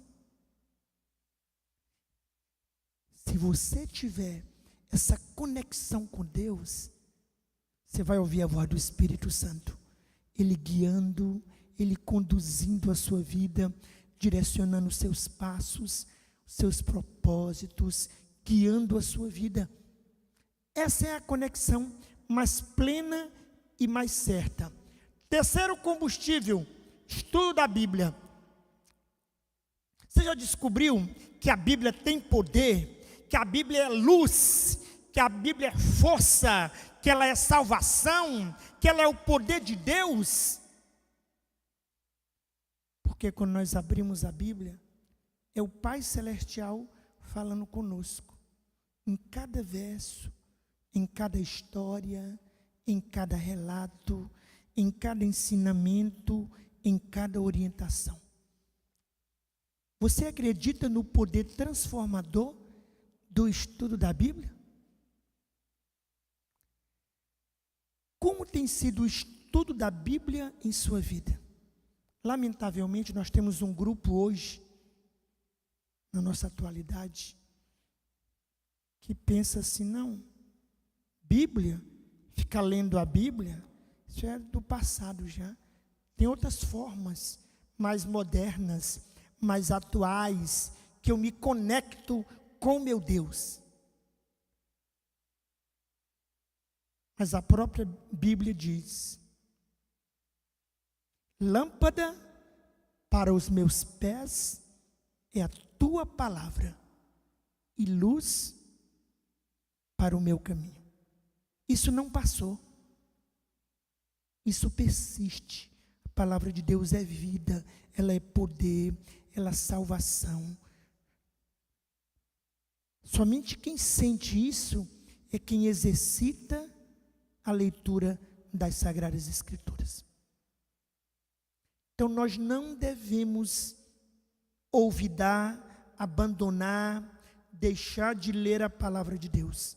Speaker 3: Se você tiver essa conexão com Deus, você vai ouvir a voz do Espírito Santo, Ele guiando, Ele conduzindo a sua vida, direcionando os seus passos, os seus propósitos, guiando a sua vida. Essa é a conexão mais plena e mais certa. Terceiro combustível, estudo da Bíblia. Você já descobriu que a Bíblia tem poder, que a Bíblia é luz, que a Bíblia é força, que ela é salvação, que ela é o poder de Deus? Porque quando nós abrimos a Bíblia, é o Pai Celestial falando conosco, em cada verso, em cada história, em cada relato, em cada ensinamento, em cada orientação. Você acredita no poder transformador do estudo da Bíblia? Como tem sido o estudo da Bíblia em sua vida? Lamentavelmente, nós temos um grupo hoje, na nossa atualidade, que pensa assim, não, Bíblia, ficar lendo a Bíblia, isso é do passado já. Tem outras formas mais modernas, mais atuais, que eu me conecto com meu Deus. Mas a própria Bíblia diz, lâmpada para os meus pés é a tua palavra e luz para o meu caminho. Isso não passou. Isso persiste. A palavra de Deus é vida, ela é poder, ela é salvação. Somente quem sente isso é quem exercita a leitura das Sagradas Escrituras. Então nós não devemos olvidar, abandonar, deixar de ler a palavra de Deus.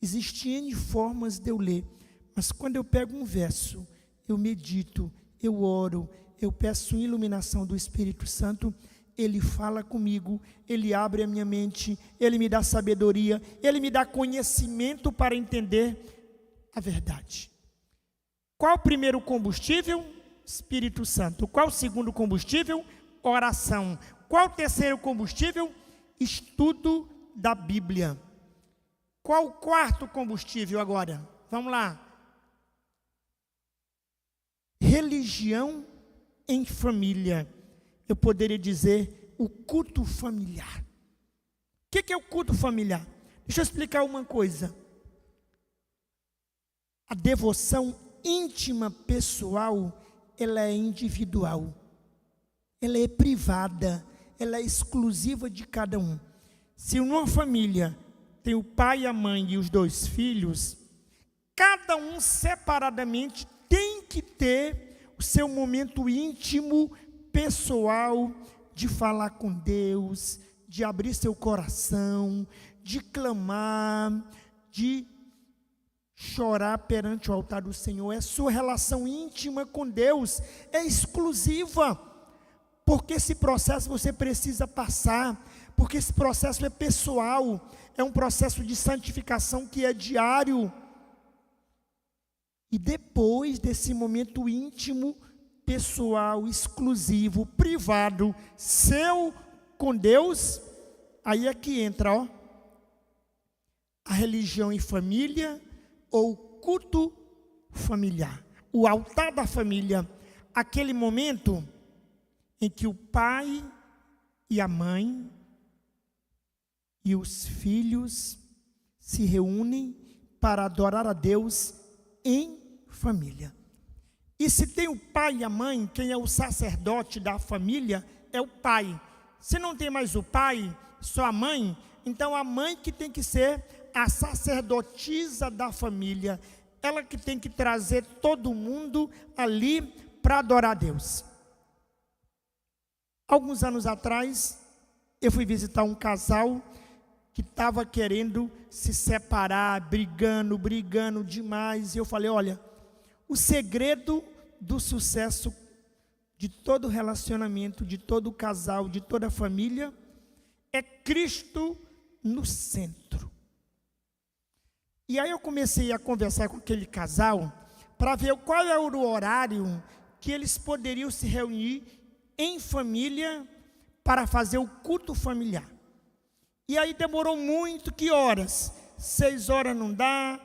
Speaker 3: Existem N formas de eu ler, mas quando eu pego um verso, eu medito, eu oro, eu peço iluminação do Espírito Santo, Ele fala comigo, Ele abre a minha mente, Ele me dá sabedoria, Ele me dá conhecimento para entender a verdade. Qual o primeiro combustível? Espírito Santo. Qual o segundo combustível? Oração. Qual o terceiro combustível? Estudo da Bíblia. Qual o quarto combustível agora? Vamos lá. Religião em família. Eu poderia dizer o culto familiar. O que é o culto familiar? Deixa eu explicar uma coisa. A devoção íntima pessoal, ela é individual. Ela é privada, ela é exclusiva de cada um. Se numa família tem o pai, a mãe e os 2 filhos, cada um separadamente tem que ter o seu momento íntimo, pessoal, de falar com Deus, de abrir seu coração, de clamar, de chorar perante o altar do Senhor. É sua relação íntima com Deus, é exclusiva, porque esse processo você precisa passar, porque esse processo é pessoal, é um processo de santificação que é diário. E depois desse momento íntimo, pessoal, exclusivo, privado, seu com Deus, aí é que entra, ó, a religião em família ou o culto familiar, o altar da família, aquele momento em que o pai e a mãe e os filhos se reúnem para adorar a Deus em família. E se tem o pai e a mãe, quem é o sacerdote da família é o pai. Se não tem mais o pai, só a mãe, então a mãe que tem que ser a sacerdotisa da família, ela que tem que trazer todo mundo ali para adorar a Deus. Alguns anos atrás, eu fui visitar um casal que estava querendo se separar, brigando demais. E eu falei, olha, o segredo do sucesso de todo relacionamento, de todo casal, de toda família, é Cristo no centro. E aí eu comecei a conversar com aquele casal, para ver qual era o horário que eles poderiam se reunir em família para fazer o culto familiar. E aí demorou muito, que horas? 6 horas não dá,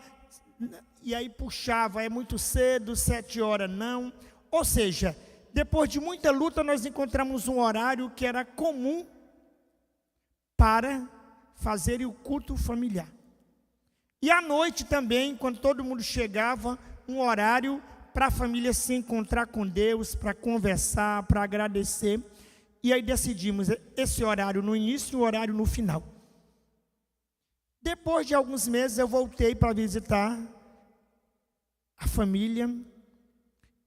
Speaker 3: e aí puxava, é muito cedo, 7 horas não. Ou seja, depois de muita luta, nós encontramos um horário que era comum para fazer o culto familiar. E à noite também, quando todo mundo chegava, um horário para a família se encontrar com Deus, para conversar, para agradecer. E aí decidimos esse horário no início e o horário no final. Depois de alguns meses eu voltei para visitar a família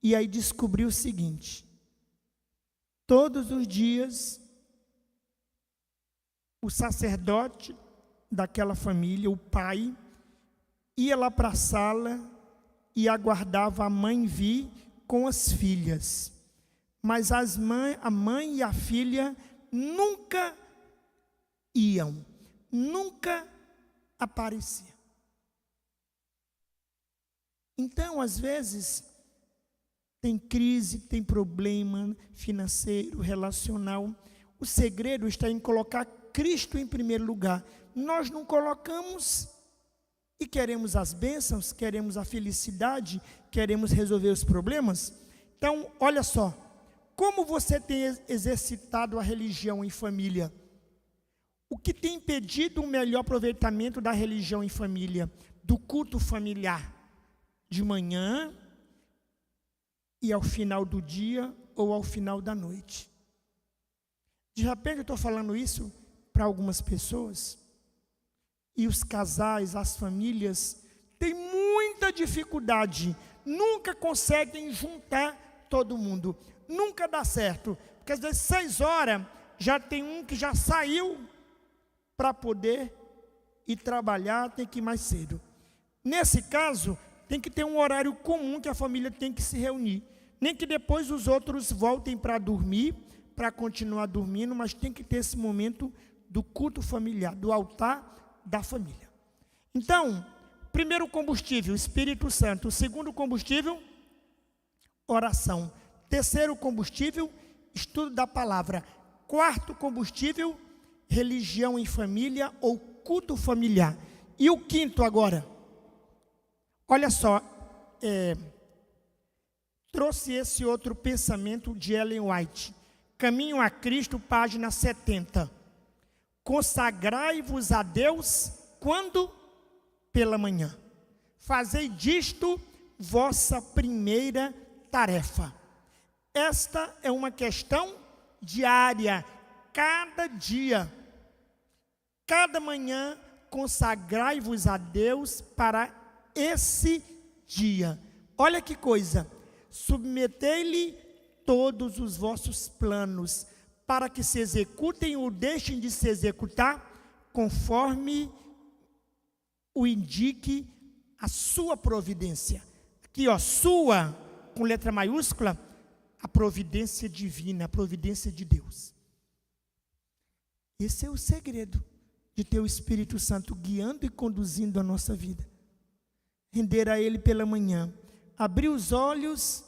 Speaker 3: e aí descobri o seguinte: todos os dias o sacerdote daquela família, o pai, ia lá para a sala e aguardava a mãe vir com as filhas. Mas a mãe e a filha nunca iam, nunca apareciam. Então, às vezes, tem crise, tem problema financeiro, relacional. O segredo está em colocar Cristo em primeiro lugar. Nós não colocamos e queremos as bênçãos, queremos a felicidade, queremos resolver os problemas. Então, olha só, como você tem exercitado a religião em família? O que tem impedido um melhor aproveitamento da religião em família, do culto familiar? De manhã e ao final do dia ou ao final da noite. De repente eu estou falando isso para algumas pessoas, e os casais, as famílias, têm muita dificuldade, nunca conseguem juntar todo mundo, nunca dá certo, porque às vezes 6 horas, já tem um que já saiu para poder ir trabalhar, tem que ir mais cedo. Nesse caso, tem que ter um horário comum que a família tem que se reunir, nem que depois os outros voltem para dormir, para continuar dormindo, mas tem que ter esse momento do culto familiar, do altar da família. Então, primeiro combustível, Espírito Santo. O segundo combustível, oração. Terceiro combustível, estudo da palavra. Quarto combustível, religião em família ou culto familiar. E o quinto agora? Olha só, trouxe esse outro pensamento de Ellen White. Caminho a Cristo, página 70. Consagrai-vos a Deus quando? Pela manhã. Fazei disto vossa primeira tarefa. Esta é uma questão diária, cada dia. Cada manhã, consagrai-vos a Deus para esse dia. Olha que coisa. Submetei-lhe todos os vossos planos, para que se executem ou deixem de se executar, conforme o indique a sua providência. Aqui, ó, sua, com letra maiúscula, a providência divina, a providência de Deus. Esse é o segredo de ter o Espírito Santo guiando e conduzindo a nossa vida. Render a Ele pela manhã, abrir os olhos,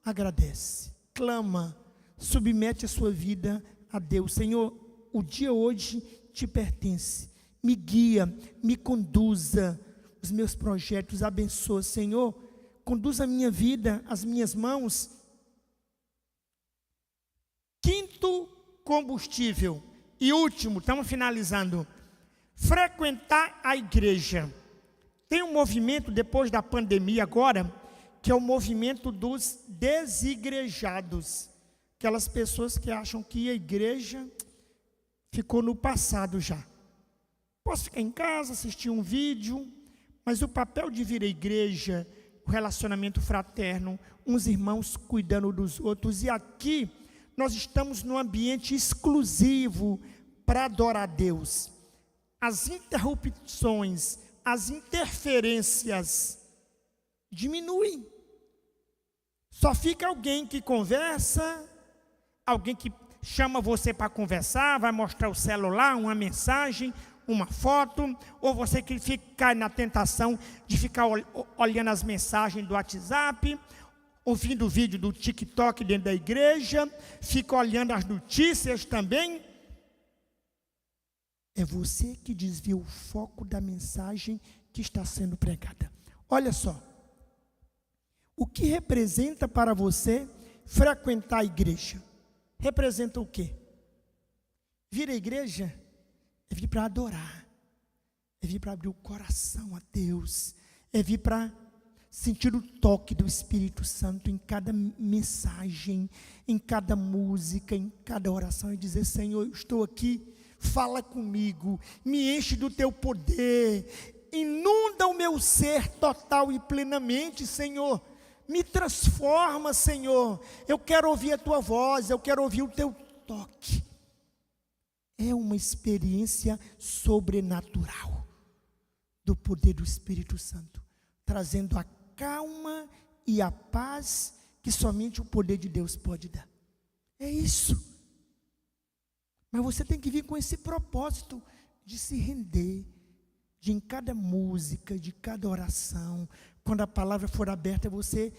Speaker 3: agradece, clama, submete a sua vida a Deus. Senhor, o dia hoje te pertence, me guia, me conduza, os meus projetos, abençoa, Senhor, conduz a minha vida, as minhas mãos. Quinto combustível e último, estamos finalizando, frequentar a igreja. Tem um movimento depois da pandemia agora, que é o movimento dos desigrejados. Aquelas pessoas que acham que a igreja ficou no passado já. Posso ficar em casa, assistir um vídeo, mas o papel de vir à igreja, o relacionamento fraterno, uns irmãos cuidando dos outros. E aqui nós estamos num ambiente exclusivo para adorar a Deus. As interrupções, as interferências diminuem. Só fica alguém que conversa, alguém que chama você para conversar, vai mostrar o celular, uma mensagem, uma foto, ou você que fica na tentação de ficar olhando as mensagens do WhatsApp, ouvindo o vídeo do TikTok dentro da igreja, fica olhando as notícias também. É você que desvia o foco da mensagem que está sendo pregada. Olha só, o que representa para você frequentar a igreja? Representa o quê? Vir à igreja é vir para adorar, é vir para abrir o coração a Deus, é vir para sentir o toque do Espírito Santo em cada mensagem, em cada música, em cada oração, e dizer: Senhor, eu estou aqui, fala comigo, me enche do teu poder, inunda o meu ser total e plenamente, Senhor, me transforma, Senhor, eu quero ouvir a tua voz, eu quero ouvir o teu toque. É uma experiência sobrenatural do poder do Espírito Santo, trazendo a calma e a paz que somente o poder de Deus pode dar. É isso. Mas você tem que vir com esse propósito de se render, de em cada música, de cada oração, quando a palavra for aberta, você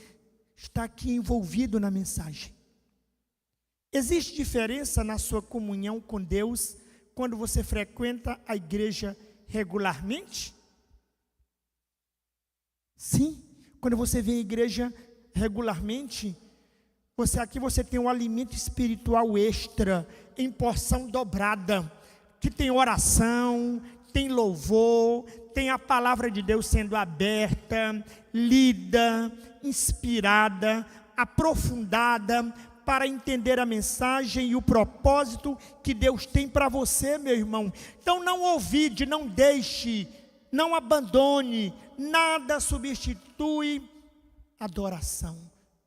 Speaker 3: está aqui envolvido na mensagem. Existe diferença na sua comunhão com Deus quando você frequenta a igreja regularmente? Sim, quando você vem à igreja regularmente, você tem um alimento espiritual extra, em porção dobrada, que tem oração, tem louvor, tem a palavra de Deus sendo aberta, lida, inspirada, aprofundada, para entender a mensagem e o propósito que Deus tem para você, meu irmão. Então não ouvide, não deixe, não abandone, nada substitui adoração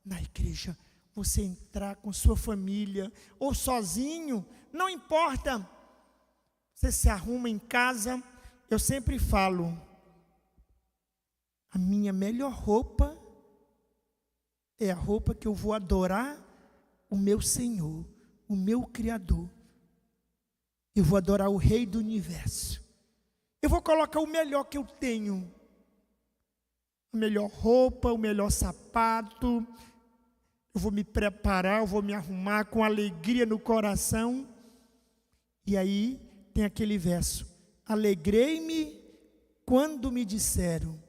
Speaker 3: na igreja. Você entrar com sua família ou sozinho, não importa. Você se arruma em casa, eu sempre falo, a minha melhor roupa é a roupa que eu vou adorar o meu Senhor, o meu Criador. Eu vou adorar o Rei do Universo. Eu vou colocar o melhor que eu tenho. A melhor roupa, o melhor sapato. eu vou me preparar, eu vou me arrumar com alegria no coração. E aí tem aquele verso: alegrei-me quando me disseram,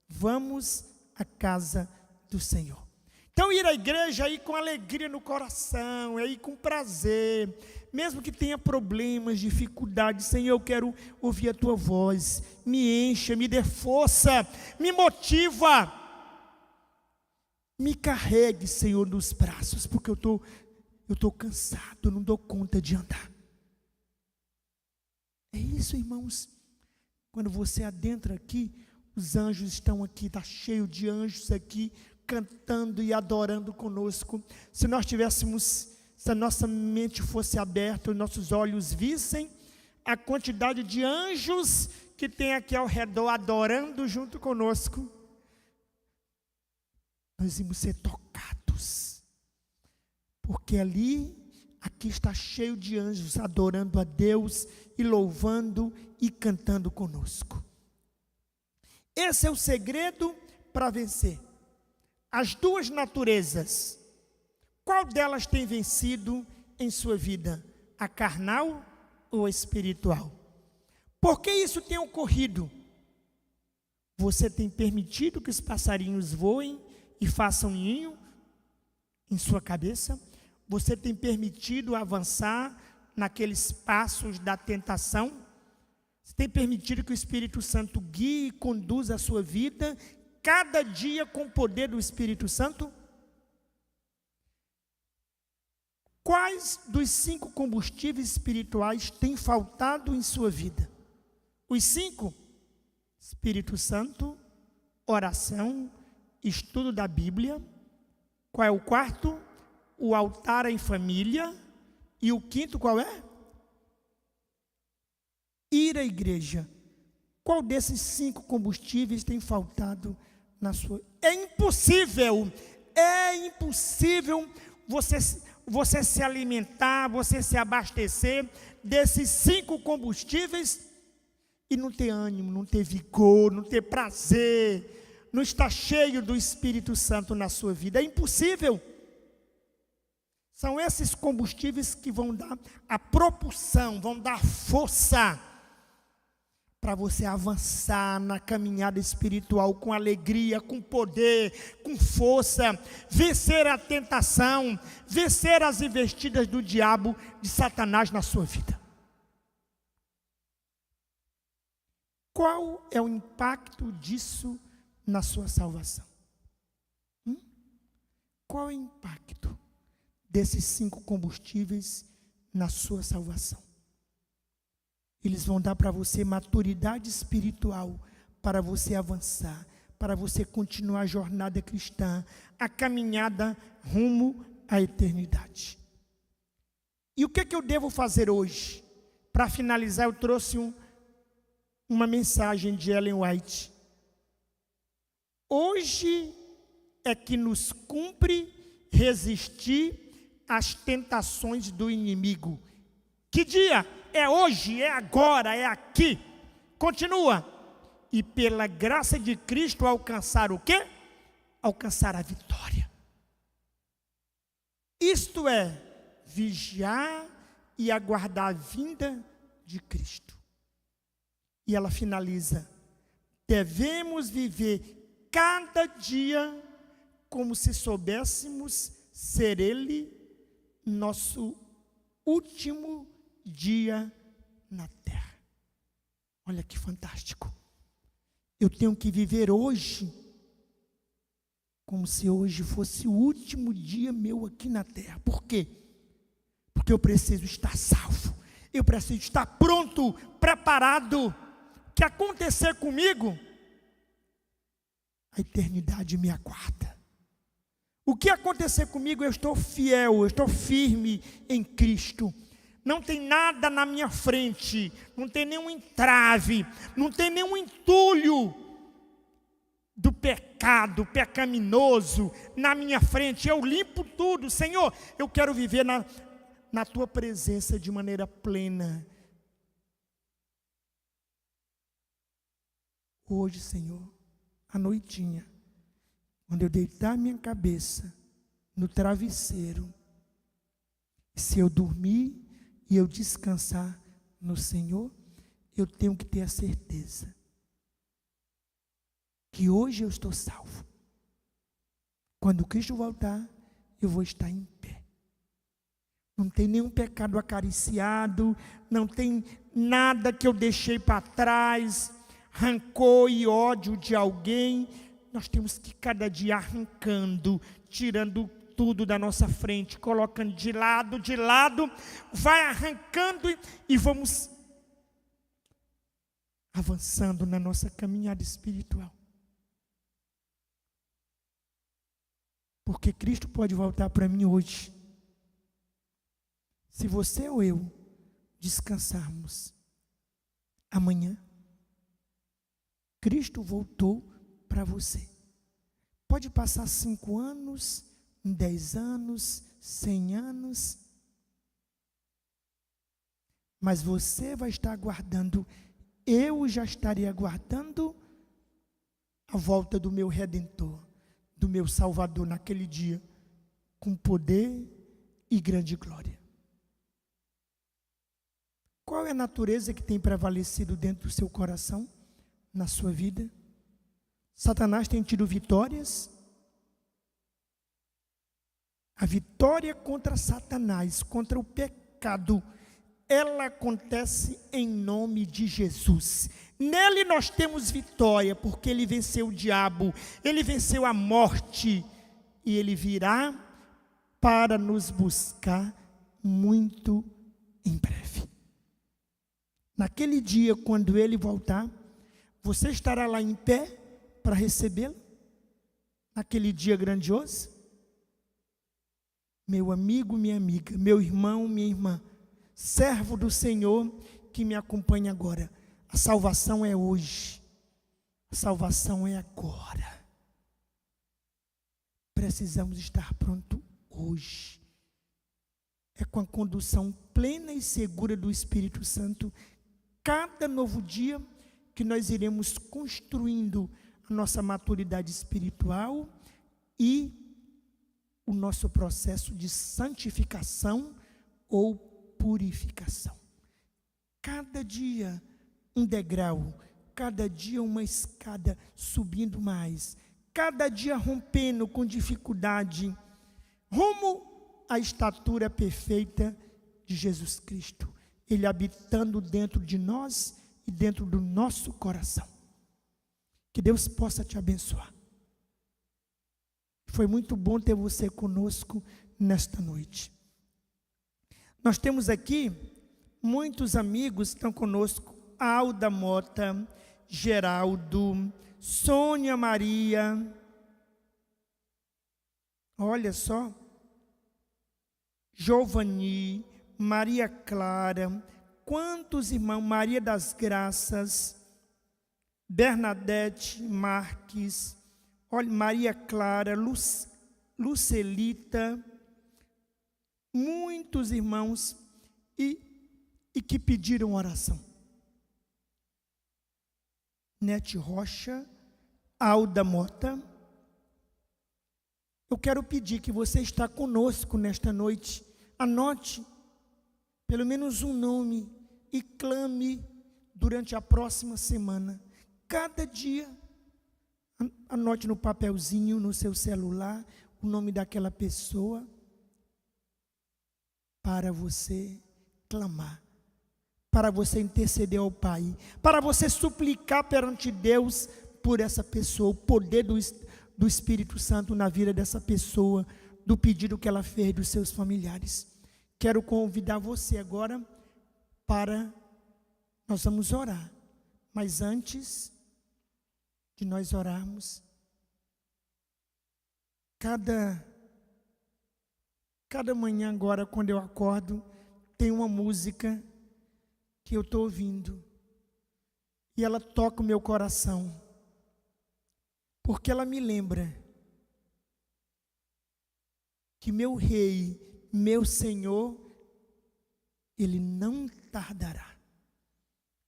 Speaker 3: vamos à casa do Senhor. Então ir à igreja é ir com alegria no coração, é ir com prazer, mesmo que tenha problemas, dificuldades. Senhor, eu quero ouvir a tua voz, me encha, me dê força, me motiva, me carregue, Senhor, nos braços, porque eu estou cansado, não dou conta de andar. É isso, irmãos. Quando você adentra aqui, os anjos estão aqui, está cheio de anjos aqui, cantando e adorando conosco. Se nós tivéssemos, se a nossa mente fosse aberta, os nossos olhos vissem a quantidade de anjos que tem aqui ao redor adorando junto conosco, nós íamos ser tocados, porque aqui está cheio de anjos adorando a Deus e louvando e cantando conosco. Esse é o segredo para vencer as duas naturezas. Qual delas tem vencido em sua vida? A carnal ou a espiritual? Por que isso tem ocorrido? Você tem permitido que os passarinhos voem e façam ninho em sua cabeça? Você tem permitido avançar naqueles passos da tentação? Você tem permitido que o Espírito Santo guie e conduza a sua vida cada dia com o poder do Espírito Santo? Quais dos 5 combustíveis espirituais têm faltado em sua vida? Os 5: Espírito Santo, oração, estudo da Bíblia. Qual é o 4º? O altar em família. E o 5º qual é? Ir à igreja. Qual desses 5 combustíveis tem faltado na sua? É impossível você se alimentar, você se abastecer desses 5 combustíveis e não ter ânimo, não ter vigor, não ter prazer, não estar cheio do Espírito Santo na sua vida. É impossível. São esses combustíveis que vão dar a propulsão, vão dar força para você avançar na caminhada espiritual com alegria, com poder, com força, vencer a tentação, vencer as investidas do diabo, de Satanás na sua vida. Qual é o impacto disso na sua salvação? Qual é o impacto desses 5 combustíveis na sua salvação? Eles vão dar para você maturidade espiritual, para você avançar, para você continuar a jornada cristã, a caminhada rumo à eternidade. E o que é que eu devo fazer hoje? Para finalizar, eu trouxe uma mensagem de Ellen White. Hoje é que nos cumpre resistir às tentações do inimigo. Que dia? É hoje, é agora, é aqui. Continua. E pela graça de Cristo alcançar o quê? Alcançar a vitória. Isto é, vigiar e aguardar a vinda de Cristo. E ela finaliza: devemos viver cada dia como se soubéssemos ser Ele nosso último dia na terra. Olha que fantástico. Eu tenho que viver hoje como se hoje fosse o último dia meu aqui na terra. Por quê? Porque eu preciso estar salvo. Eu preciso estar pronto, preparado. O que acontecer comigo, a eternidade me aguarda. O que acontecer comigo, eu estou fiel, eu estou firme em Cristo. Não tem nada na minha frente, não tem nenhum entrave, não tem nenhum entulho do pecado pecaminoso na minha frente. Eu limpo tudo. Senhor, eu quero viver na tua presença de maneira plena. Hoje, Senhor, à noitinha, quando eu deitar minha cabeça no travesseiro. Se eu dormir e eu descansar no Senhor, eu tenho que ter a certeza que hoje eu estou salvo. Quando Cristo voltar, eu vou estar em pé. Não tem nenhum pecado acariciado, não tem nada que eu deixei para trás, rancor e ódio de alguém. Nós temos que cada dia arrancando, tirando tudo da nossa frente, colocando de lado, vai arrancando e vamos avançando na nossa caminhada espiritual. Porque Cristo pode voltar para mim hoje. Se você ou eu descansarmos amanhã, Cristo voltou para você. Pode passar 5 anos, 10 anos, 100 anos, mas você vai estar aguardando, eu já estaria aguardando a volta do meu Redentor, do meu Salvador naquele dia, com poder e grande glória. Qual é a natureza que tem prevalecido dentro do seu coração, na sua vida? Satanás tem tido vitórias? A vitória contra Satanás, contra o pecado, ela acontece em nome de Jesus. Nele nós temos vitória, porque ele venceu o diabo, ele venceu a morte, e ele virá para nos buscar muito em breve. Naquele dia, quando ele voltar, você estará lá em pé para recebê-lo? Naquele dia grandioso? Meu amigo, minha amiga, meu irmão, minha irmã, servo do Senhor que me acompanha agora, a salvação é hoje, a salvação é agora. Precisamos estar pronto hoje. É com a condução plena e segura do Espírito Santo, cada novo dia que nós iremos construindo a nossa maturidade espiritual e o nosso processo de santificação ou purificação. Cada dia um degrau, cada dia uma escada subindo mais, cada dia rompendo com dificuldade, rumo à estatura perfeita de Jesus Cristo. Ele habitando dentro de nós e dentro do nosso coração. Que Deus possa te abençoar. Foi muito bom ter você conosco nesta noite. Nós temos aqui muitos amigos que estão conosco. Alda Mota, Geraldo, Sônia Maria. Olha só. Giovani, Maria Clara, quantos irmãos, Maria das Graças, Bernadette Marques, olha, Maria Clara, Lucelita, muitos irmãos e que pediram oração. Nete Rocha, Alda Mota, eu quero pedir que você está conosco nesta noite, anote pelo menos um nome e clame durante a próxima semana. Cada dia, anote no papelzinho, no seu celular, o nome daquela pessoa, para você clamar, para você interceder ao Pai, para você suplicar perante Deus por essa pessoa, o poder do Espírito Santo na vida dessa pessoa, do pedido que ela fez dos seus familiares. Quero convidar você agora para nós vamos orar. Mas antes de nós orarmos, cada manhã agora, quando eu acordo, tem uma música que eu estou ouvindo. E ela toca o meu coração. Porque ela me lembra que meu Rei, meu Senhor, Ele não tardará.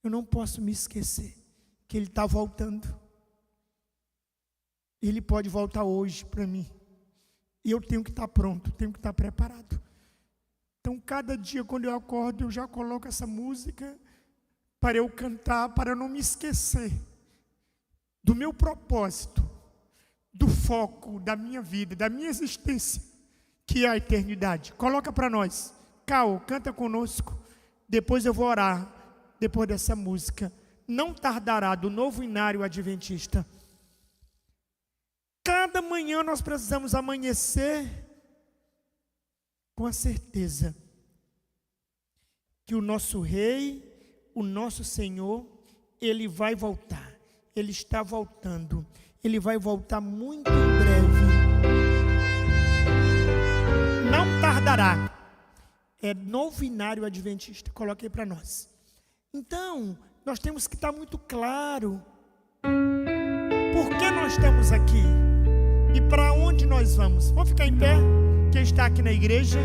Speaker 3: Eu não posso me esquecer que Ele está voltando. Ele pode voltar hoje para mim. E eu tenho que estar pronto, tenho que estar preparado. Então, cada dia, quando eu acordo, eu já coloco essa música para eu cantar, para eu não me esquecer do meu propósito, do foco da minha vida, da minha existência, que é a eternidade. Coloca para nós. Cal, canta conosco. Depois eu vou orar, depois dessa música. Não tardará, do Novo Inário Adventista. Cada manhã nós precisamos amanhecer com a certeza que o nosso Rei, o nosso Senhor, Ele vai voltar. Ele está voltando. Ele vai voltar muito em breve. Não tardará. É Novo Inário Adventista. Coloquei para nós. Então, nós temos que estar muito claro por que nós estamos aqui e para onde nós vamos. Vamos ficar em pé? Quem está aqui na igreja,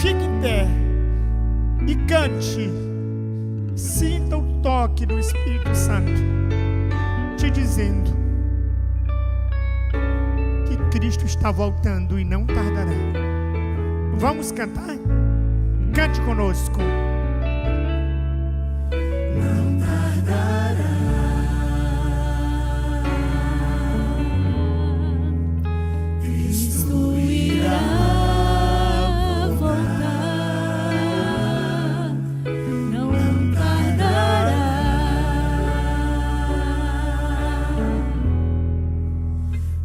Speaker 3: fique em pé e cante. Sinta o toque do Espírito Santo te dizendo que Cristo está voltando e não tardará. Vamos cantar? Cante conosco.
Speaker 2: Não tardará. Cristo irá voltar. Não tardará.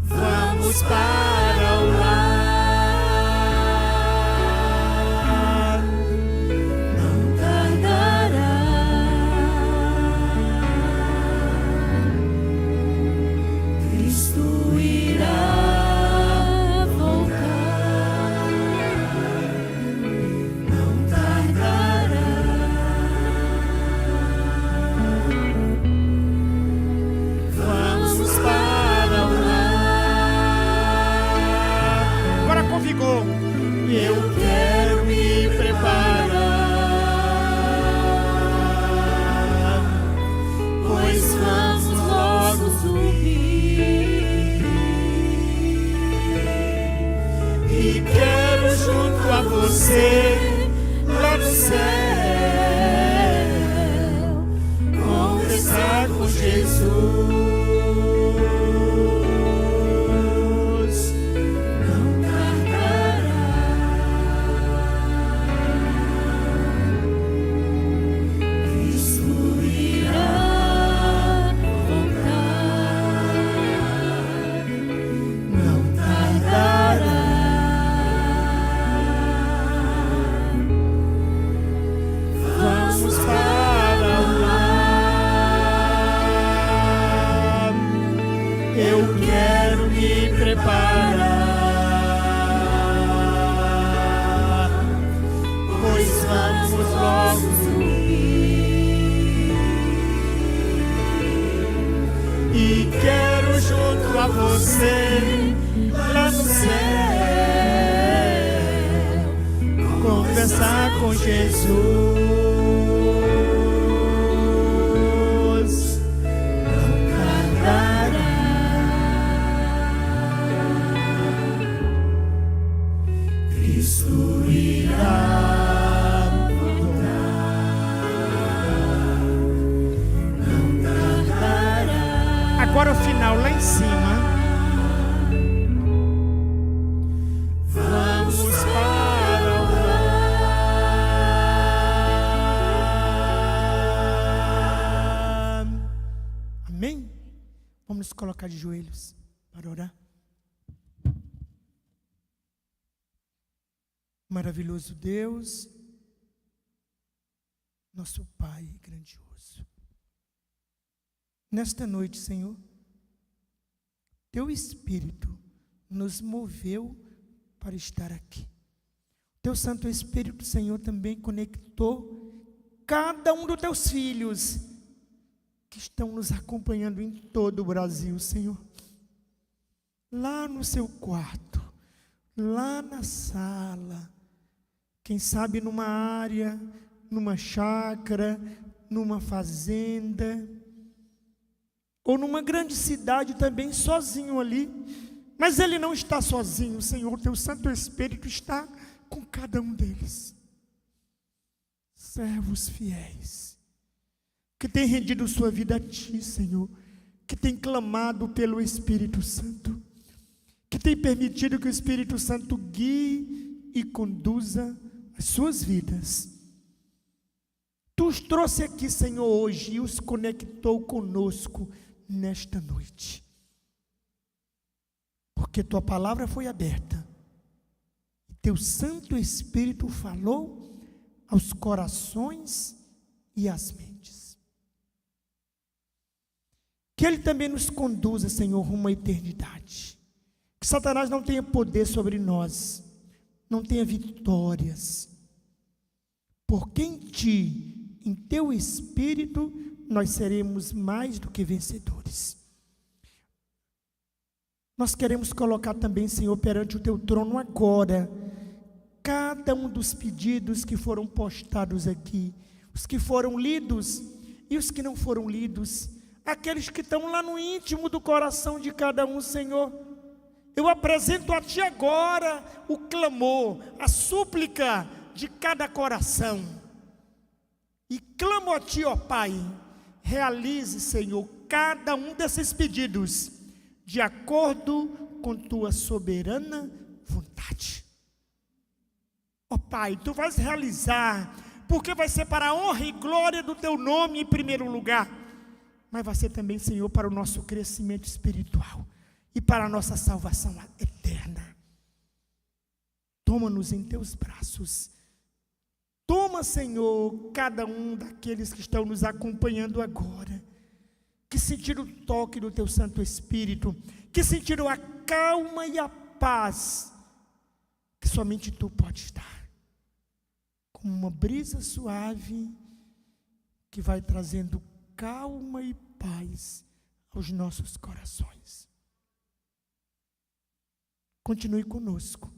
Speaker 2: Vamos para o lar. Não tardará. Cristo irá voltar. Não tardará. Vamos para o lar.
Speaker 3: Agora com vigor.
Speaker 2: Eu quero me preparar, pois vamos logo subir. E quero junto a você, lá no céu, conversar com Jesus. Não tardará. Cristo irá voltar. Não tardará. Vamos para o lar. Eu quero me preparar, pois vamos logo subir. E quero junto a você, lá no céu, conversar com Jesus. Não tardará. Cristo irá voltar. Não tardará.
Speaker 3: Agora o final lá em cima.
Speaker 2: Vamos para o lar.
Speaker 3: Amém? Vamos nos colocar de joelhos para orar. Maravilhoso Deus, nosso Pai grandioso. Nesta noite, Senhor, Teu Espírito nos moveu para estar aqui. Teu Santo Espírito, Senhor, também conectou cada um dos Teus filhos que estão nos acompanhando em todo o Brasil, Senhor. Lá no seu quarto, lá na sala, quem sabe numa área, numa chácara, numa fazenda, ou numa grande cidade também, sozinho ali, Mas Ele não está sozinho, Senhor, Teu Santo Espírito está com cada um deles. Servos fiéis, que têm rendido sua vida a Ti, Senhor, que têm clamado pelo Espírito Santo, que têm permitido que o Espírito Santo guie e conduza as suas vidas. Tu os trouxe aqui, Senhor, hoje e os conectou conosco nesta noite. Porque Tua palavra foi aberta. Teu Santo Espírito falou aos corações e às mentes. Que Ele também nos conduza, Senhor, rumo à eternidade. Que Satanás não tenha poder sobre nós, não tenha vitórias. Porque em Ti, em Teu Espírito, nós seremos mais do que vencedores. Nós queremos colocar também, Senhor, perante o Teu trono agora, cada um dos pedidos que foram postados aqui, os que foram lidos e os que não foram lidos, aqueles que estão lá no íntimo do coração de cada um, Senhor. Eu apresento a Ti agora o clamor, a súplica de cada coração. E clamo a Ti, ó Pai, realize, Senhor, cada um desses pedidos, de acordo com Tua soberana vontade. Ó Pai, Tu vais realizar, porque vai ser para a honra e glória do Teu nome em primeiro lugar, mas vai ser também, Senhor, para o nosso crescimento espiritual e para a nossa salvação eterna. Toma-nos em Teus braços. Toma, Senhor, cada um daqueles que estão nos acompanhando agora, que sentiram o toque do Teu Santo Espírito, que sentiram a calma e a paz que somente Tu podes dar, como uma brisa suave que vai trazendo calma e paz aos nossos corações. Continue conosco,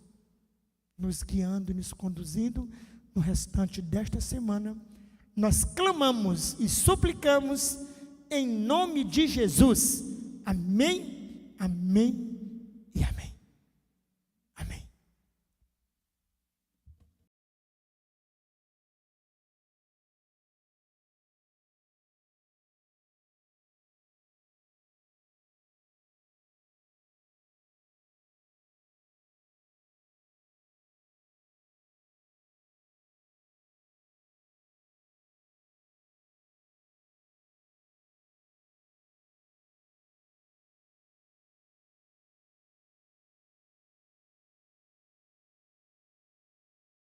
Speaker 3: nos guiando e nos conduzindo no restante desta semana. Nós clamamos e suplicamos em nome de Jesus. Amém, amém